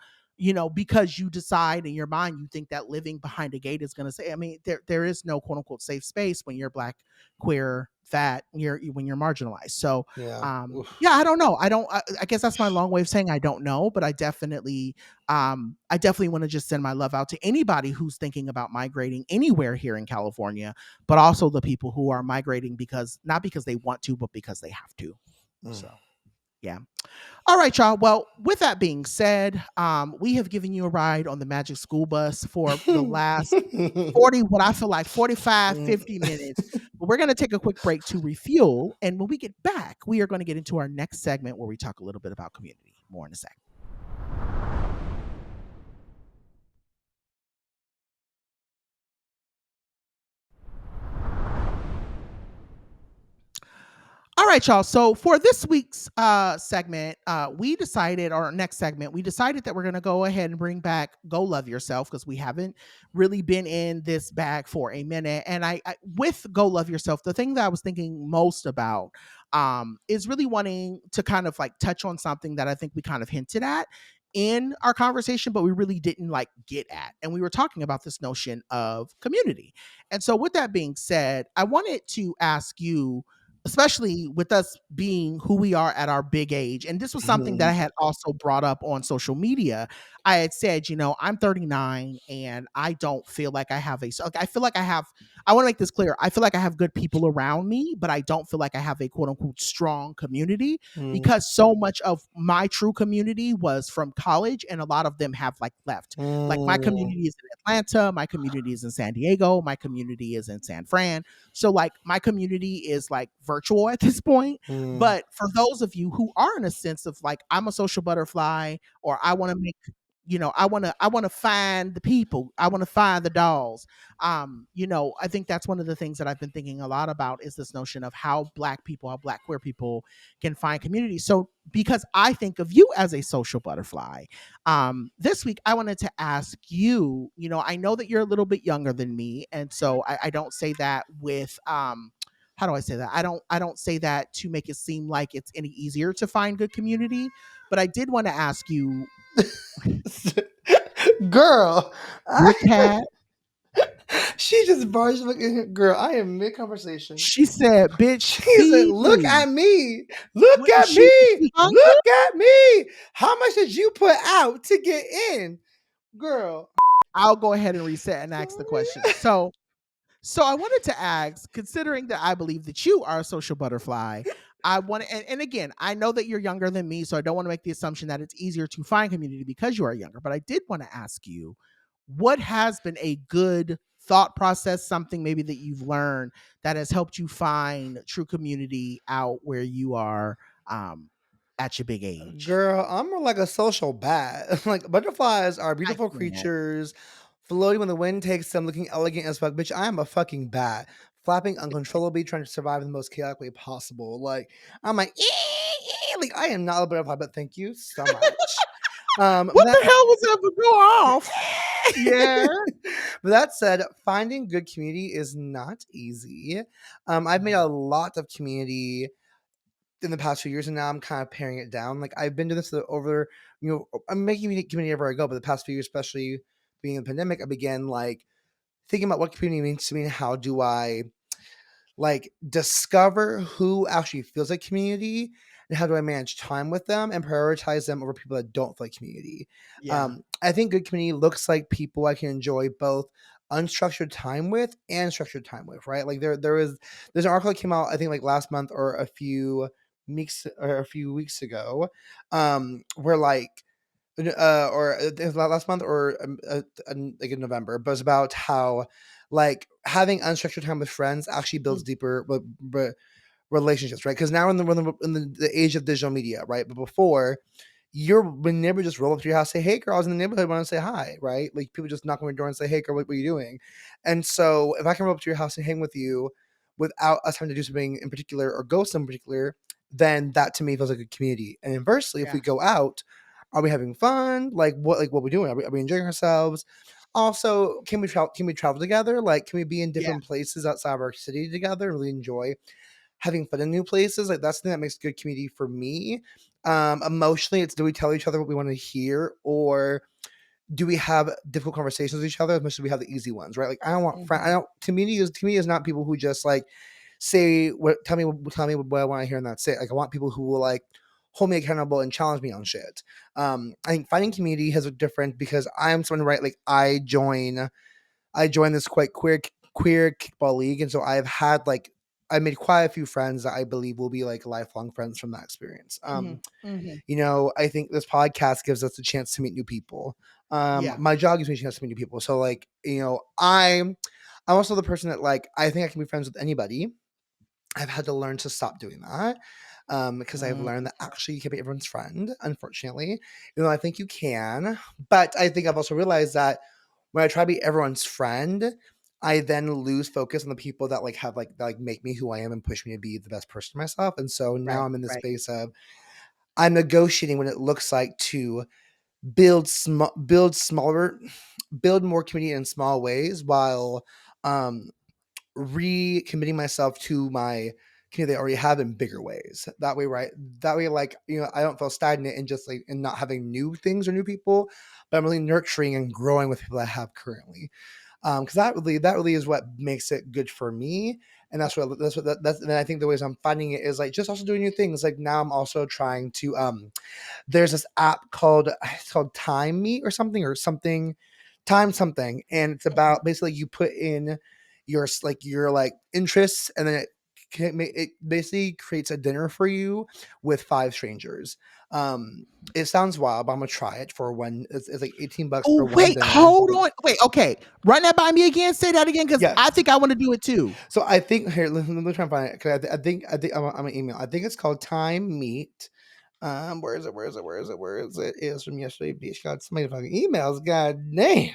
because you decide in your mind you think that living behind a gate is going to say. I mean, there is no quote unquote safe space when you're Black, queer, fat, when you're marginalized. So Yeah. yeah, I don't know. I guess that's my long way of saying I don't know, but I definitely want to just send my love out to anybody who's thinking about migrating anywhere here in California, but also the people who are migrating because not because they want to, but because they have to. Mm. So yeah. All right, y'all. Well, with that being said, we have given you a ride on the Magic School Bus for the last 40, what I feel like 45, Mm. 50 minutes. But we're going to take a quick break to refuel. And when we get back, we are going to get into our next segment where we talk a little bit about community. More in a second. All right, y'all. So for this week's segment, we decided, or next segment, we decided that we're going to go ahead and bring back Go Love Yourself because we haven't really been in this bag for a minute. And with Go Love Yourself, the thing that I was thinking most about is really wanting to kind of like touch on something that I think we kind of hinted at in our conversation, but we really didn't like get at. And we were talking about this notion of community. And so with that being said, I wanted to ask you, especially with us being who we are at our big age. And this was something that I had also brought up on social media. I had said, I'm 39 and I don't feel like I have I feel like I want to make this clear. I feel like I have good people around me, but I don't feel like I have a quote unquote strong community Mm, because so much of my true community was from college and a lot of them have like left. Like my mm, community is in Atlanta, my community is in San Diego, my community is in San Fran. So like my community is like virtual at this point. mm. But for those of you who are in a sense of like I'm a social butterfly or I want to make I want to find the people. I want to find the dolls. I think that's one of the things that I've been thinking a lot about is this notion of how black queer people can find community. So because I think of you as a social butterfly, this week I wanted to ask you, I know that you're a little bit younger than me, and so I don't say that with how do I say that? I don't say that to make it seem like it's any easier to find good community, but I did want to ask you, Girl, your cat. she just barged looking. Girl, I am mid conversation. She said, "Bitch, She said, feed "Look me." at me, look What is at she? Is me, she hungry? look at me. How much did you put out to get in, girl?" I'll go ahead and reset and ask the question. So I wanted to ask, considering that I believe that you are a social butterfly, I want to, and again, I know that you're younger than me, so I don't want to make the assumption that it's easier to find community because you are younger. But I did want to ask you, what has been a good thought process, something maybe that you've learned that has helped you find true community out where you are um, at your big age? Girl, I'm more like a social bat. Like butterflies are I beautiful can't. creatures, floating when the wind takes them, looking elegant as fuck. Bitch, I am a fucking bat, flapping uncontrollably, trying to survive in the most chaotic way possible. Like I'm like, like I am not a butterfly, but thank you so much. What That the hell was ever go off? Yeah. but that said, finding good community is not easy. I've made a lot of community in the past few years, and now I'm kind of paring it down. Like I've been doing this over, I'm making community everywhere I go, but the past few years, especially being in the pandemic, I began like thinking about what community means to me and how do I like discover who actually feels like community and how do I manage time with them and prioritize them over people that don't feel like community. Yeah. I think good community looks like people I can enjoy both unstructured time with and structured time with, right? Like there's an article that came out I think like last month or a few weeks ago, where like or last month or like in November, but it's about how like having unstructured time with friends actually builds Mm. deeper relationships, right? Because now in the age of digital media, right? But before, your neighbor just roll up to your house, say, "Hey, girl, I was in the neighborhood, want to say hi," right? Like people just knock on your door and say, "Hey, girl, what are you doing?" And so if I can roll up to your house and hang with you without us having to do something in particular or go somewhere in particular, then that to me feels like a community. And inversely, if Yeah. we go out, are we having fun? Like what we doing? Are we enjoying ourselves? Also, can we travel together? Like, can we be in Yeah. different places outside of our city together and really enjoy having fun in new places? Like that's the thing that makes good community for me. Emotionally, it's do we tell each other what we want to hear, or do we have difficult conversations with each other as much as we have the easy ones, right? Like I don't want friend. I Mhm. don't. To me is not people who just like say what tell me what I want to hear and that's it. Like I want people who will like hold me accountable and challenge me on shit. I think finding community has a different because I'm someone right. Like I joined this quite queer kickball league, and so I've had like I made quite a few friends that I believe will be like lifelong friends from that experience. Mhm. Mhm. I think this podcast gives us a chance to meet new people. Yeah. My job gives me a chance to meet new people. So like, I'm also the person that like I think I can be friends with anybody. I've had to learn to stop doing that. Because I've learned that Mhm. actually you can't be everyone's friend, unfortunately. I think you can, but I think I've also realized that when I try to be everyone's friend, I then lose focus on the people that like have like that, like make me who I am and push me to be the best person myself. And so now Right. I'm in this Right. space of I'm negotiating what it looks like to build more community in small ways while um recommitting myself to my community I already have in bigger ways. That way, right? That way, like I don't feel stagnant and just like and not having new things or new people, but I'm really nurturing and growing with people I have currently. Because that really is what makes it good for me, and that's and I think the ways I'm finding it is like just also doing new things. Like now I'm also trying to there's this app called it's called Time Me or something time something, and it's Mhm. about basically your interests, and then it basically creates a dinner for you with 5 strangers. It sounds wild, but I'm gonna try it for one. It's like $18 for Oh, one wait, dinner. hold on. Wait, okay. Run that by me again. Say that again, because Yes. I think I want to do it too. So I think here, let me try and find it. Cause I think I'm an email. I think it's called Time Meet. Where is it? It's from yesterday. Bitch, got so many fucking emails. God damn.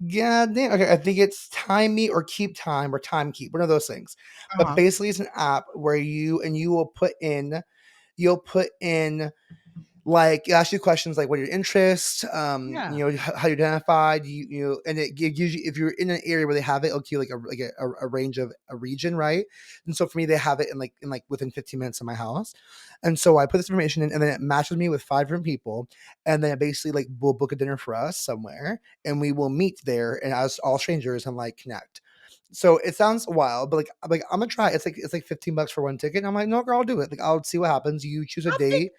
Okay, I think it's Time Meet or Keep Time or Time Keep. One of those things. But basically, it's an app where you will put in. You'll put in like ask you questions like what are your interests, how you identified, and it gives you if you're in an area where they have it, it'll give you like a range of a region, right? And so for me, they have it in like within 15 minutes of my house, and so I put this information in, and then it matches me with 5 different people, and then it basically like will book a dinner for us somewhere, and we will meet there, and as all strangers and like connect. So it sounds wild, but like I'm gonna try. It's like $15 for one ticket. And I'm like, no, girl, I'll do it. Like I'll see what happens. You choose a I think, date.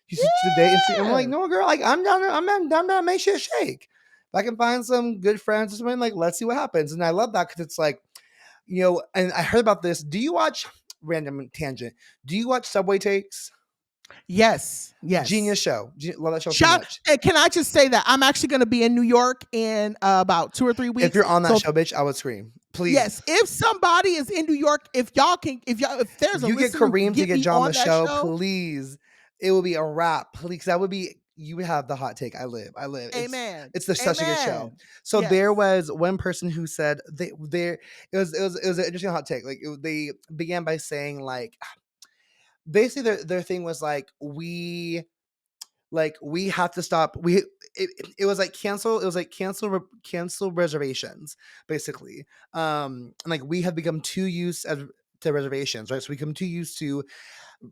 You should today and see. I'm like, yeah. no, girl, like I'm down to make shit shake. If I can find some good friends or something, like let's see what happens. And I love that because it's like, and I heard about this. Do you watch random tangent? Do you watch Subway Takes? Yes. Genius show. Love that show so much. Can I just say that I'm actually going to be in New York in about 2 or 3 weeks. If you're on that show, bitch, I would scream. Please. Yes, if somebody is in New York, if there's a you get listener who Kareem to get John on the show, show, please. It will be a wrap, please. That would be you would have the hot take. I live. Amen. It's such a good show. So Yes. there was one person who said it was an interesting hot take. Like they began by saying like basically their thing was like we have to stop it was like cancel reservations basically, and like we have become too used to reservations, right? So we become too used to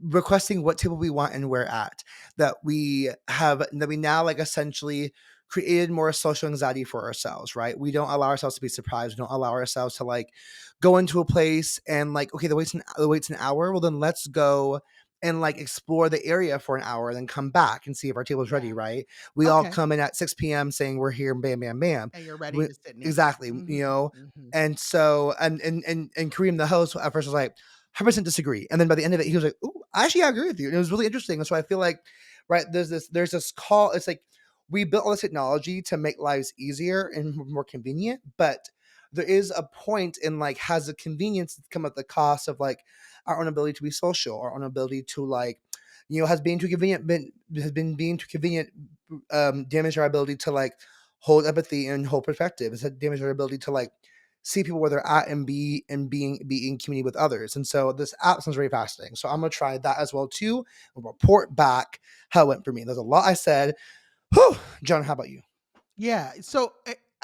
requesting what table we want and where at, that we now like essentially created more social anxiety for ourselves, right? We don't allow ourselves to be surprised. We don't allow ourselves to like go into a place and like, okay, the wait's an hour. Well, then let's go and like explore the area for an hour and then come back and see if our table's ready, right? We all come in at 6 p.m. saying we're here, bam, bam, bam. And you're ready to sit next. Exactly. And so, and Kareem, the host, at first was like, 100% disagree. And then by the end of it, he was like, "Ooh, actually, I agree with you." And it was really interesting. And so I feel like, right, there's this call. It's like we built all this technology to make lives easier and more convenient, but there is a point in like, has the convenience come at the cost of like our own ability to be social, our own ability to like, has being too convenient damaged our ability to like hold empathy and hold perspective. It's damaged our ability to like see people where they're at and be in community with others. And so this app sounds very fascinating. So I'm gonna try that as well too and report back how it went for me. There's a lot I said. Whew. John, how about you? Yeah. So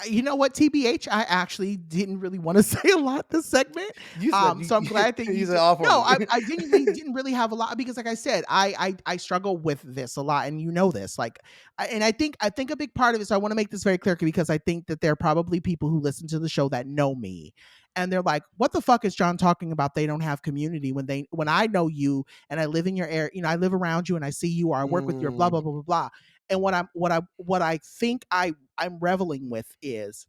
you know what, TBH, I actually didn't really want to say a lot this segment. So I'm glad that you said awful. No, I didn't really have a lot because, like I said, I struggle with this a lot, and you know this. Like, I think a big part of it. So I want to make this very clear because I think that there are probably people who listen to the show that know me, and they're like, "What the fuck is John talking about? They don't have community when I know you and I live in your area. I live around you and I see you or I work with your blah blah blah blah blah." And what I think I'm reveling with is,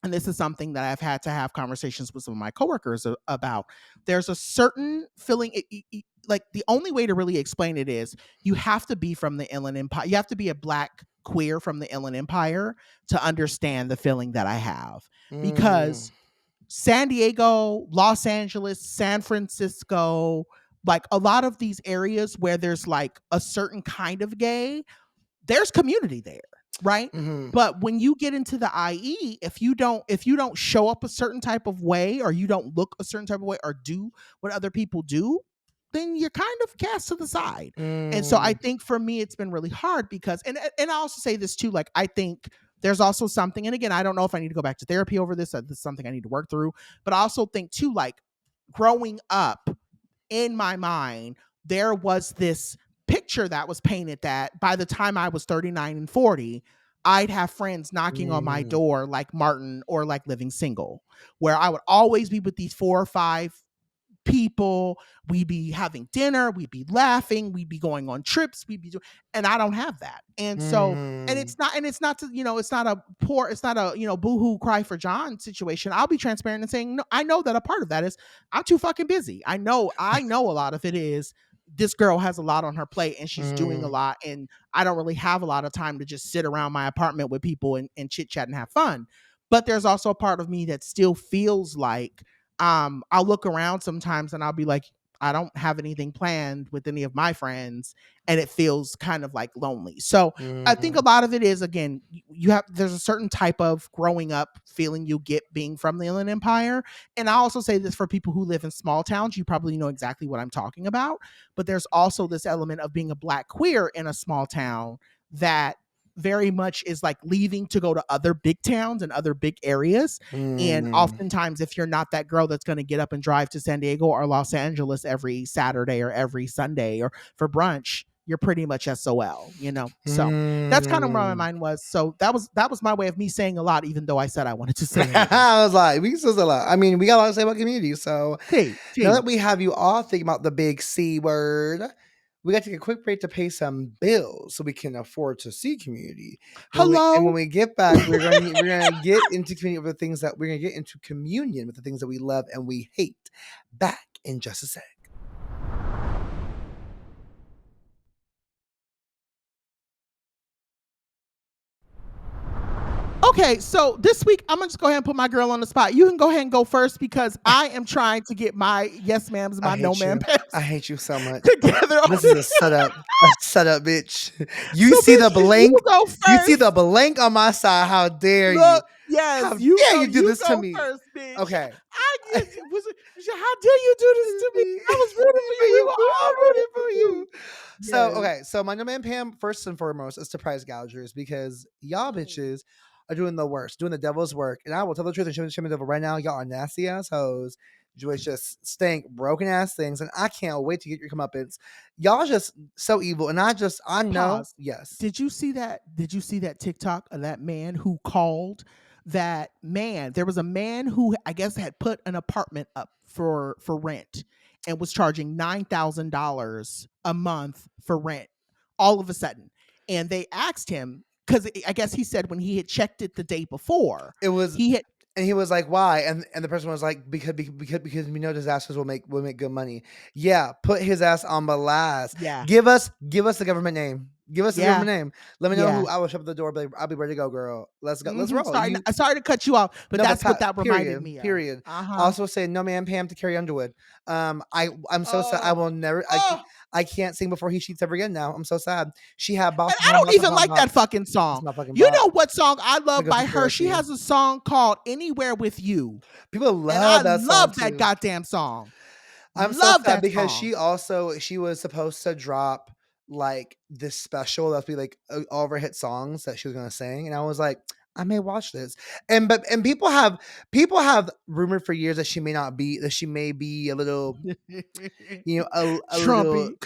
and this is something that I've had to have conversations with some of my coworkers about. There's a certain feeling, like the only way to really explain it is you have to be from the Inland Empire. You have to be a Black queer from the Inland Empire to understand the feeling that I have, because San Diego, Los Angeles, San Francisco, like a lot of these areas where there's like a certain kind of gay, there's community there, right? But when you get into the IE, if you don't show up a certain type of way, or you don't look a certain type of way, or do what other people do, then you're kind of cast to the side. And so I think for me, it's been really hard because, and I also say this too, like I think there's also something, and again, I don't know if I need to go back to therapy over this. This is something I need to work through. But I also think too, like growing up, in my mind, there was this picture that was painted that by the time I was 39 and 40, I'd have friends knocking on my door like Martin or like Living Single, where I would always be with these 4 or 5 people, we'd be having dinner, we'd be laughing, we'd be going on trips, we'd be doing, and I don't have that. And so, and Mm. it's not to, it's not a poor, it's not a, boohoo cry for John situation. I'll be transparent and saying, no, I know that a part of that is I'm too fucking busy. I know a lot of it is this girl has a lot on her plate and she's doing a Mm. lot, and I don't really have a lot of time to just sit around my apartment with people and chit chat and have fun. But there's also a part of me that still feels like I'll look around sometimes and I'll be like, I don't have anything planned with any of my friends, and it feels kind of like lonely. So I think a Mm. lot of it is, again, there's a certain type of growing up feeling you get being from the Inland Empire. And I also say this for people who live in small towns, you probably know exactly what I'm talking about. But there's also this element of being a Black queer in a small town that very much is like leaving to go to other big towns and other big areas. And Mm. oftentimes, if you're not that girl that's going to get up and drive to San Diego or Los Angeles every Saturday or every Sunday or for brunch, you're pretty much SOL. So that's kind of where my Mm. mind was. So that was my way of me saying a lot, even though I said I wanted to say a little. I was like, we can still say a lot. I mean, we got a lot to say about community. So T now T. that we have you all thinking about the big C word, we got to take a quick break to pay some bills so we can afford to see community. When Hello. we get back, we're gonna get into community with the things that we're gonna get into communion with the things that we love and we hate. Back in just a sec. Okay, so this week I'm gonna just go ahead and put my girl on the spot. You can go ahead and go first because I am trying to get my yes ma'ams, I my no hate ma'am you. pants I hate you so much. together. This is a setup. A setup, bitch. You So, see the bitch, you blank? go You see the first. blank on my side. How dare you? Look, yes, How you dare go. you do You this to go me? first, bitch. Okay. How dare you do this to me? I was rooting for you. We were all rooting for you. So Yes. okay, so my new man Pam, first and foremost, is to prize gougers because y'all bitches are doing the worst, doing the devil's work. And I will tell the truth and show me the devil right now. Y'all are nasty assholes. You just stink, broken ass things, and I can't wait to get your comeuppance. Y'all just so evil, and I know, Pause. yes, Did you see that? Did you see that TikTok of that man who called that man? There was a man who I guess had put an apartment up for rent and was charging $9,000 a month for rent all of a sudden. And they asked him because I guess he said when he had checked it the day before, it was. he had And he was like, "Why?" And the person was like, "Because we know disasters will make good money." Yeah, put his ass on blast. yeah, Give us the government name. Give us the yeah, government name. Let me know yeah. who. I will shut up the door. But I'll be ready to go, girl. Let's go. Let's roll. Sorry, You sorry to cut you off, but no, but that's what that reminded period, me of. period. Uh huh. Also saying no man Pam to Carrie Underwood. I'm so sad. I Oh, will never. oh. I can't sing before he cheats ever again. Now I'm so sad. She had And Boston I Home, don't Boston even Home like that Bop. fucking It's song. my fucking You bop. know what song I I'm love gonna go by to her? She therapy. has a song called Anywhere with You. People And I love that song love that too. goddamn song. I'm so Love sad that because song. she was supposed to drop like this special that's be like all of her hit songs that she was gonna sing, and I was like, I may watch this. And people have rumored for years that she may be a little, a little Trumpy.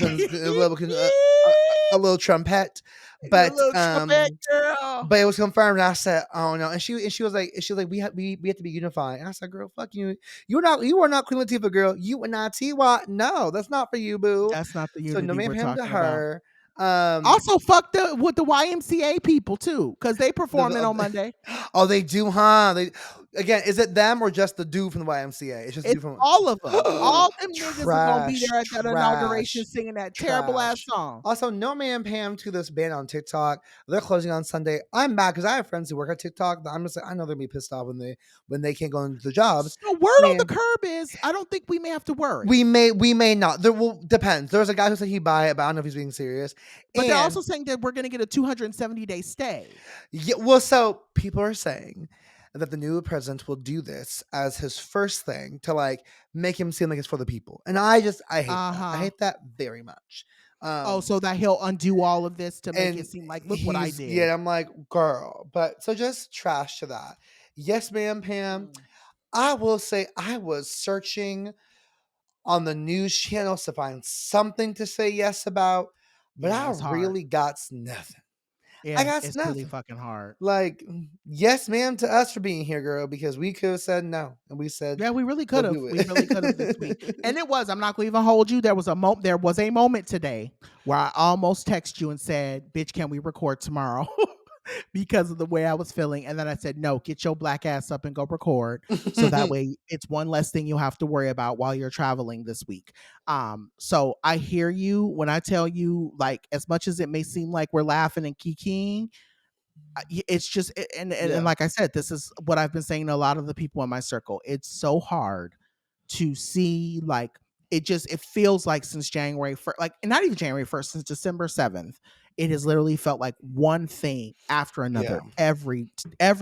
a little trumpet, A but little trumpet girl. but it was confirmed, and I said, "Oh no!" And she was like, we have to be unified." And I said, "Girl, fuck you. You are not Queen Latifah, girl. You are not T.Y. No, that's not for you, boo." That's not the So no unity man we're him to talking about. her. Um, Also, fuck with the YMCA people too, because they performing on the, Monday. oh, they do, huh? They again, is it them or just the dude from the YMCA? It's just the It's dude from all of them. All them niggas are gonna be trash, there at that inauguration trash, singing that terrible ass trash. song. Also, no man Pam to this band on TikTok. They're closing on Sunday. I'm mad because I have friends who work at TikTok. I'm just like, I know they're gonna be pissed off when they can't go into the jobs. So word I on the mean, curb is I don't think we may have to worry. we may not. There will depends. There's a guy who said he'd buy it, but I don't know if he's being serious. But they're And also saying that we're gonna get a 270-day stay. yeah, well, so people are saying that the new president will do this as his first thing to like make him seem like it's for the people. And I hate that. I Uh-huh. hate that very much. Oh, Um so that he'll undo all of this to make it and seem like look what I yeah, did. I'm like, girl. But so just trash to that. Yes, ma'am, Pam. Mm. I will say I was searching on the news channels to find something to say yes about, but Yeah, I it's hard. really got nothing. I Yeah, got it's really nothing. fucking hard. Like, yes, ma'am, to us for being here, girl, because we could have said no, and we said, Yeah, we really "Go could have. do We really could have this week. it." And it was, I'm not gonna even hold you. There was a moment today where I almost texted you and said, "Bitch, can we record tomorrow?" because of the way I was feeling. And then I said, "No, get your black ass up and go record." So that way it's one less thing you'll have to worry about while you're traveling this week. So I hear you when I tell you, like, as much as it may seem like we're laughing and kikiing, it's just and Yeah, like I said, this is what I've been saying to a lot of the people in my circle. It's so hard to see, like, it feels like since January 1st, like not even January 1st, since December 7th, it has literally felt like one thing after yeah, another every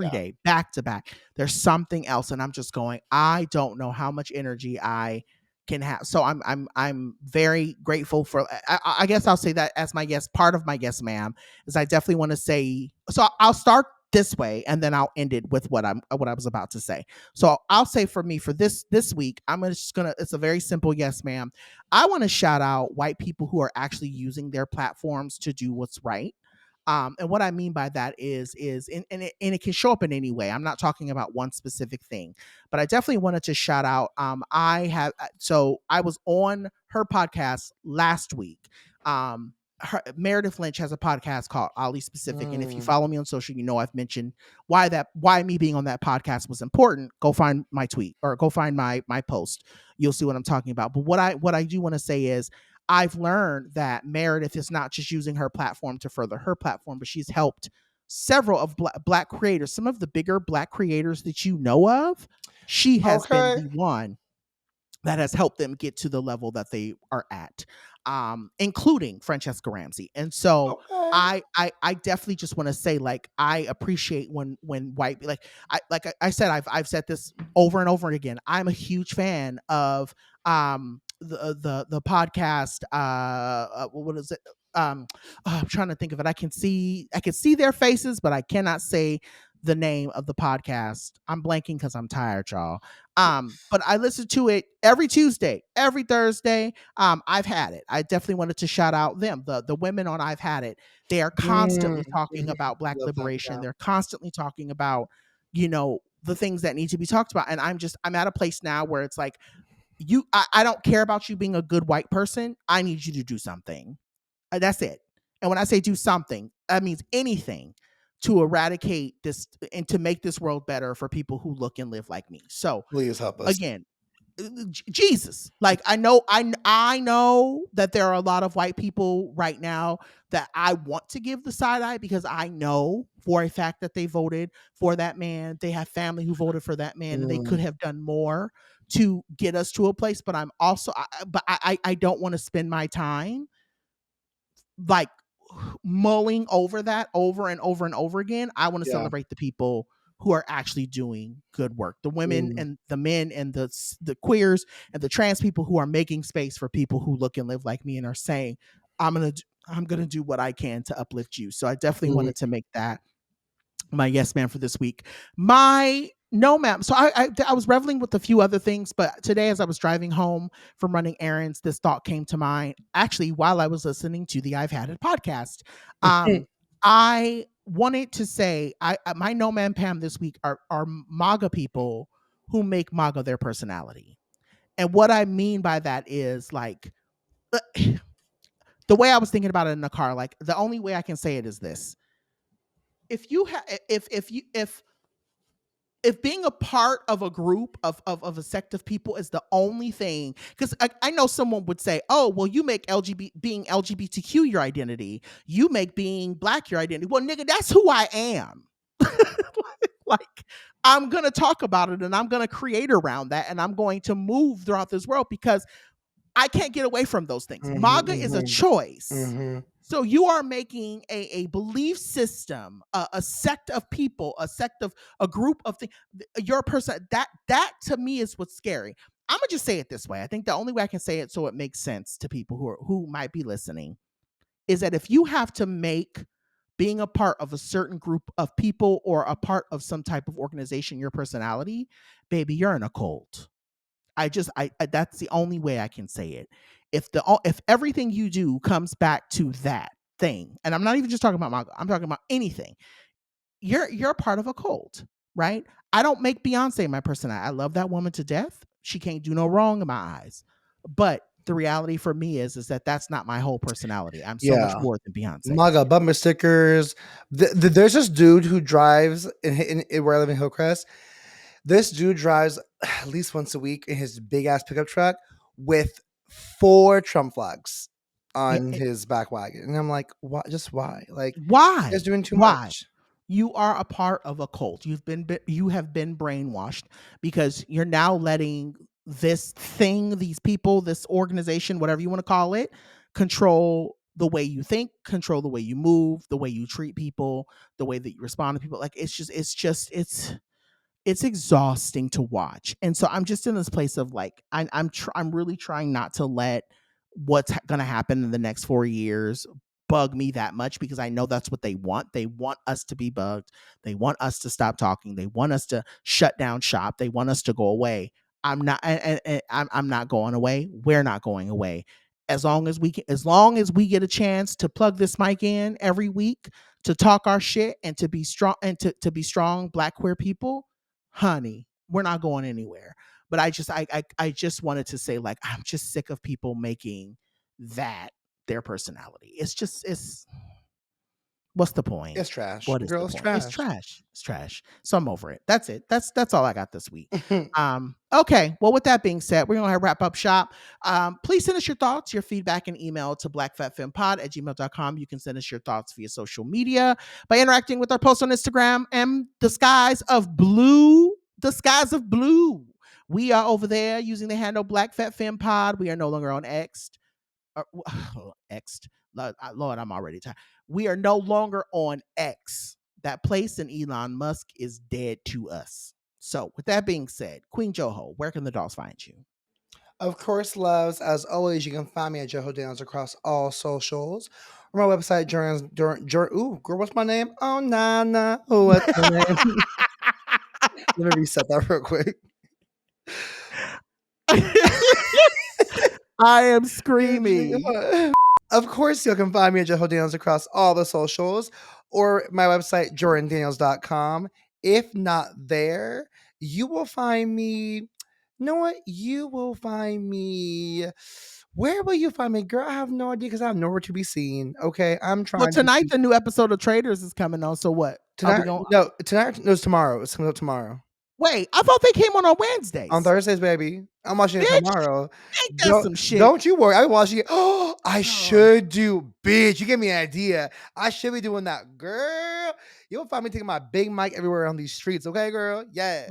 yeah. day, back to back. There's something else, and I'm just going, I don't know how much energy I can have. So I'm very grateful for, I guess I'll say that as my guest, part of my guest, ma'am, is I definitely want to say, so I'll start this way and then I'll end it with what I was about to say. So I'll say for me, for this week, just gonna, it's a very simple yes, ma'am. I want to shout out white people who are actually using their platforms to do what's right. And what I mean by that is and it can show up in any way. I'm not talking about one specific thing, but I definitely wanted to shout out. So I was on her podcast last week. Meredith Lynch has a podcast called Oddly Specific, and if you Mm, follow me on social, you know I've mentioned why me being on that podcast was important. Go find my tweet or go find my post. You'll see what I'm talking about. But what I do want to say is I've learned that Meredith is not just using her platform to further her platform, but she's helped several of black creators, some of the bigger black creators that you know of. She has been okay, the one that has helped them get to the level that they are at, including Francesca Ramsey. And so okay. I definitely just want to say, like, I appreciate when white, I said, I've said this over and over again. I'm a huge fan of the podcast. What is it? I'm trying to think of it. I can see their faces, but I cannot say the name of the podcast. I'm blanking because I'm tired, y'all. But I listen to it every Tuesday, every Thursday. I've had it. I definitely wanted to shout out them, the women on I've had it. They are Mm, constantly talking mhm. about black Love them. liberation. Yeah. They're constantly talking about, the things that need to be talked about. And I'm at a place now where it's like, I don't care about you being a good white person. I need you to do something. That's it. And when I say do something, that means anything to eradicate this and to make this world better for people who look and live like me. So Please help us. again, Jesus. Like, I know that there are a lot of white people right now that I want to give the side eye, because I know for a fact that they voted for that man. They have family who voted for that man, and they could Mm, have done more to get us to a place. But I'm also, I don't want to spend my time, like, mulling over that over and over and over again. I want to yeah. celebrate the people who are actually doing good work. The women Mm, and the men and the queers and the trans people who are making space for people who look and live like me and are saying, I'm gonna do what I can to uplift you. So I definitely mm, wanted to make that my yes man for this week. My no ma'am. So I was reveling with a few other things, but today as I was driving home from running errands, this thought came to mind. Actually, while I was listening to the I've Had It podcast, I wanted to say, my no man Pam this week are MAGA people who make MAGA their personality, and what I mean by that is, like, the way I was thinking about it in the car. Like, the only way I can say it is this: if you have if being a part of a group of a sect of people is the only thing, because I know someone would say, oh, well, you make being LGBTQ your identity, you make being black your identity. Well, nigga, that's who I am. Like, I'm gonna talk about it and I'm gonna create around that and I'm going to move throughout this world because I can't get away from those things. mhm, MAGA is a mhm, choice. mhm. So you are making a belief system, a sect of people, a sect of a group of things. Your person, that to me is what's scary. I'm gonna just say it this way. I think the only way I can say it so it makes sense to people who might be listening is that if you have to make being a part of a certain group of people or a part of some type of organization your personality, baby, you're in a cult. I that's the only way I can say it. If everything you do comes back to that, thing, and I'm not even just talking about MAGA, I'm talking about anything, you're a part of a cult, right? I don't make Beyonce my personality. I love that woman to death. She can't do no wrong in my eyes. But the reality for me is that that's not my whole personality. I'm so much Yeah. more than Beyonce. MAGA bumper stickers. There's this dude who drives where I live in Hillcrest. This dude drives at least once a week in his big ass pickup truck with 4 Trump flags on his back wagon, and I'm like, why? Just why? Like, you Why? guys doing too Why? much. You are a part of a cult. You have been brainwashed because you're now letting this thing, these people, this organization, whatever you want to call it, control the way you think, control the way you move, the way you treat people, the way that you respond to people. Like it's exhausting to watch. And so I'm just in this place of like I'm really trying not to let what's going to happen in the next 4 years bug me that much, because I know that's what they want. They want us to be bugged. They want us to stop talking. They want us to shut down shop. They want us to go away. I'm not and I'm not going away. We're not going away. As long as we get a chance to plug this mic in every week to talk our shit and to be strong and to be strong Black queer people, honey, we're not going anywhere. But I just wanted to say, like, I'm just sick of people making that their personality. It's what's the point? It's trash. What is Girl, the it's point? It's trash. trash. It's trash. So I'm over it. That's it. That's all I got this week. Okay. Well, with that being said, we're gonna wrap up shop. Please send us your thoughts, your feedback, and email to blackfatfempod@gmail.com. You can send us your thoughts via social media by interacting with our post on Instagram and the skies of blue. The skies of blue. We are over there using the handle BlackFatFemPod. We are no longer on X. X. Lord, I'm already tired. We are no longer on X. That place in Elon Musk is dead to us. So, with that being said, Queen Joho, where can the dolls find you? Of course, loves, as always, you can find me at Joho Downs across all socials. Or my website, ooh, girl, what's my name? Oh, Nana. Oh, what's my name? Let me reset that real quick. I am screaming. Of course, you can find me at Joho Daniels across all the socials or my website, JordanDaniels.com. If not there, you will find me. You know what? You will find me. Where will you find me, girl? I have no idea because I have nowhere to be seen. Okay, I'm Well, trying to tonight the new episode of Traders is coming on. So what? Are we tonight. going? No, tonight. No, it's tomorrow. It's coming up tomorrow. Wait, I thought they came on On Wednesdays. Thursdays, baby. I'm watching it Bitch, tomorrow. ain't that some shit? Don't you worry. I watch it. Oh, I should do, bitch. You give me an idea. I should be doing that, girl. You'll find me taking my big mic everywhere on these streets, okay, girl? Yeah.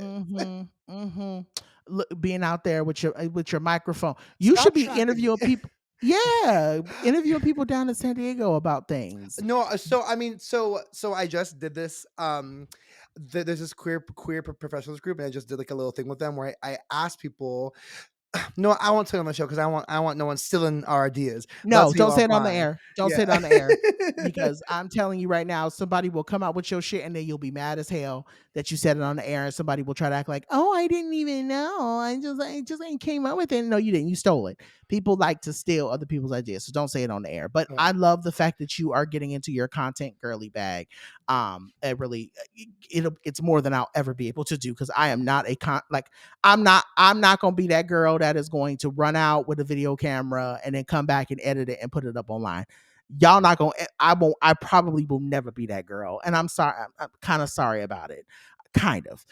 Look, being out there with your microphone. You should Stop be tracking me. interviewing people. Yeah, interviewing people down in San Diego about things. No, so I mean, so I just did this. There's this queer professionals group, and I just did like a little thing with them where I asked people. No, I won't tell you on the show because I want no one stealing our ideas. But I'll No, tell you don't say it on the offline. air. Don't say it on the air. Yeah. Because I'm telling you right now, somebody will come out with your shit and then you'll be mad as hell that you said it on the air, and somebody will try to act like, oh, I didn't even know. I just ain't came up with it. No, you didn't. You stole it. People like to steal other people's ideas. So don't say it on the air. But I love the fact that you are getting into your content girly bag. It's more than I'll ever be able to do, because I am not I'm not gonna be that girl that is going to run out with a video camera and then come back and edit it and put it up online. Y'all not gonna. I probably will never be that girl, and I'm sorry. I'm kind of sorry about it, kind of.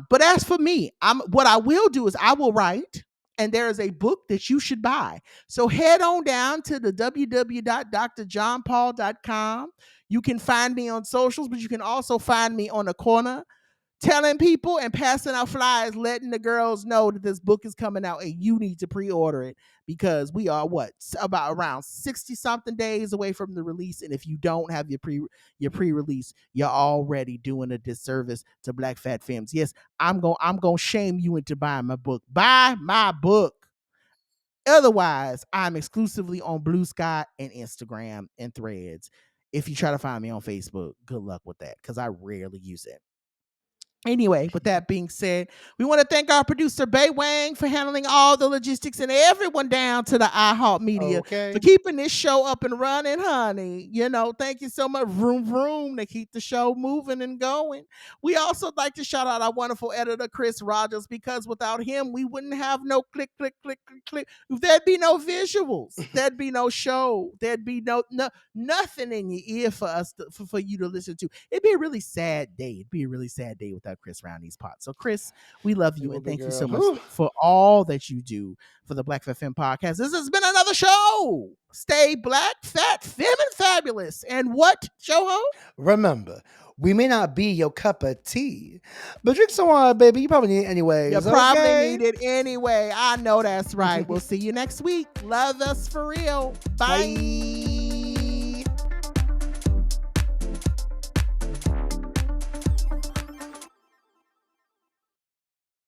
But as for me, what I will do is I will write, and there is a book that you should buy. So head on down to the www.DoctorJonPaul.com. You can find me on socials, but you can also find me on the corner telling people and passing out flyers, letting the girls know that this book is coming out and you need to pre-order it, because we are about around 60 something days away from the release. And if you don't have your pre-release, you're already doing a disservice to Black Fat Femmes. Yes, I'm gonna shame you into buying my book. Buy my book. Otherwise, I'm exclusively on Blue Sky and Instagram and Threads. If you try to find me on Facebook, good luck with that, because I rarely use it. Anyway, with that being said, we want to thank our producer, Bay Wang, for handling all the logistics and everyone down to the iHeart Media for keeping this show up and running, honey. Thank you so much. Vroom, vroom, to keep the show moving and going. We also like to shout out our wonderful editor, Chris Rogers, because without him, we wouldn't have no click, click, click, click, click. There'd be no visuals. There'd be no show. There'd be no nothing in your ear for us for you to listen to. It'd be a really sad day. It'd be a really sad day without Chris around these parts. So, Chris, we love you and thank you so much for all that you do for the Black Fat Femme podcast. This has been another show. Stay black, fat, femme, and fabulous. And what, Joho? Remember, we may not be your cup of tea, but drink some water, baby. You probably need it anyway. You probably need it anyway. I know that's right. We'll see you next week. Love us for real. Bye.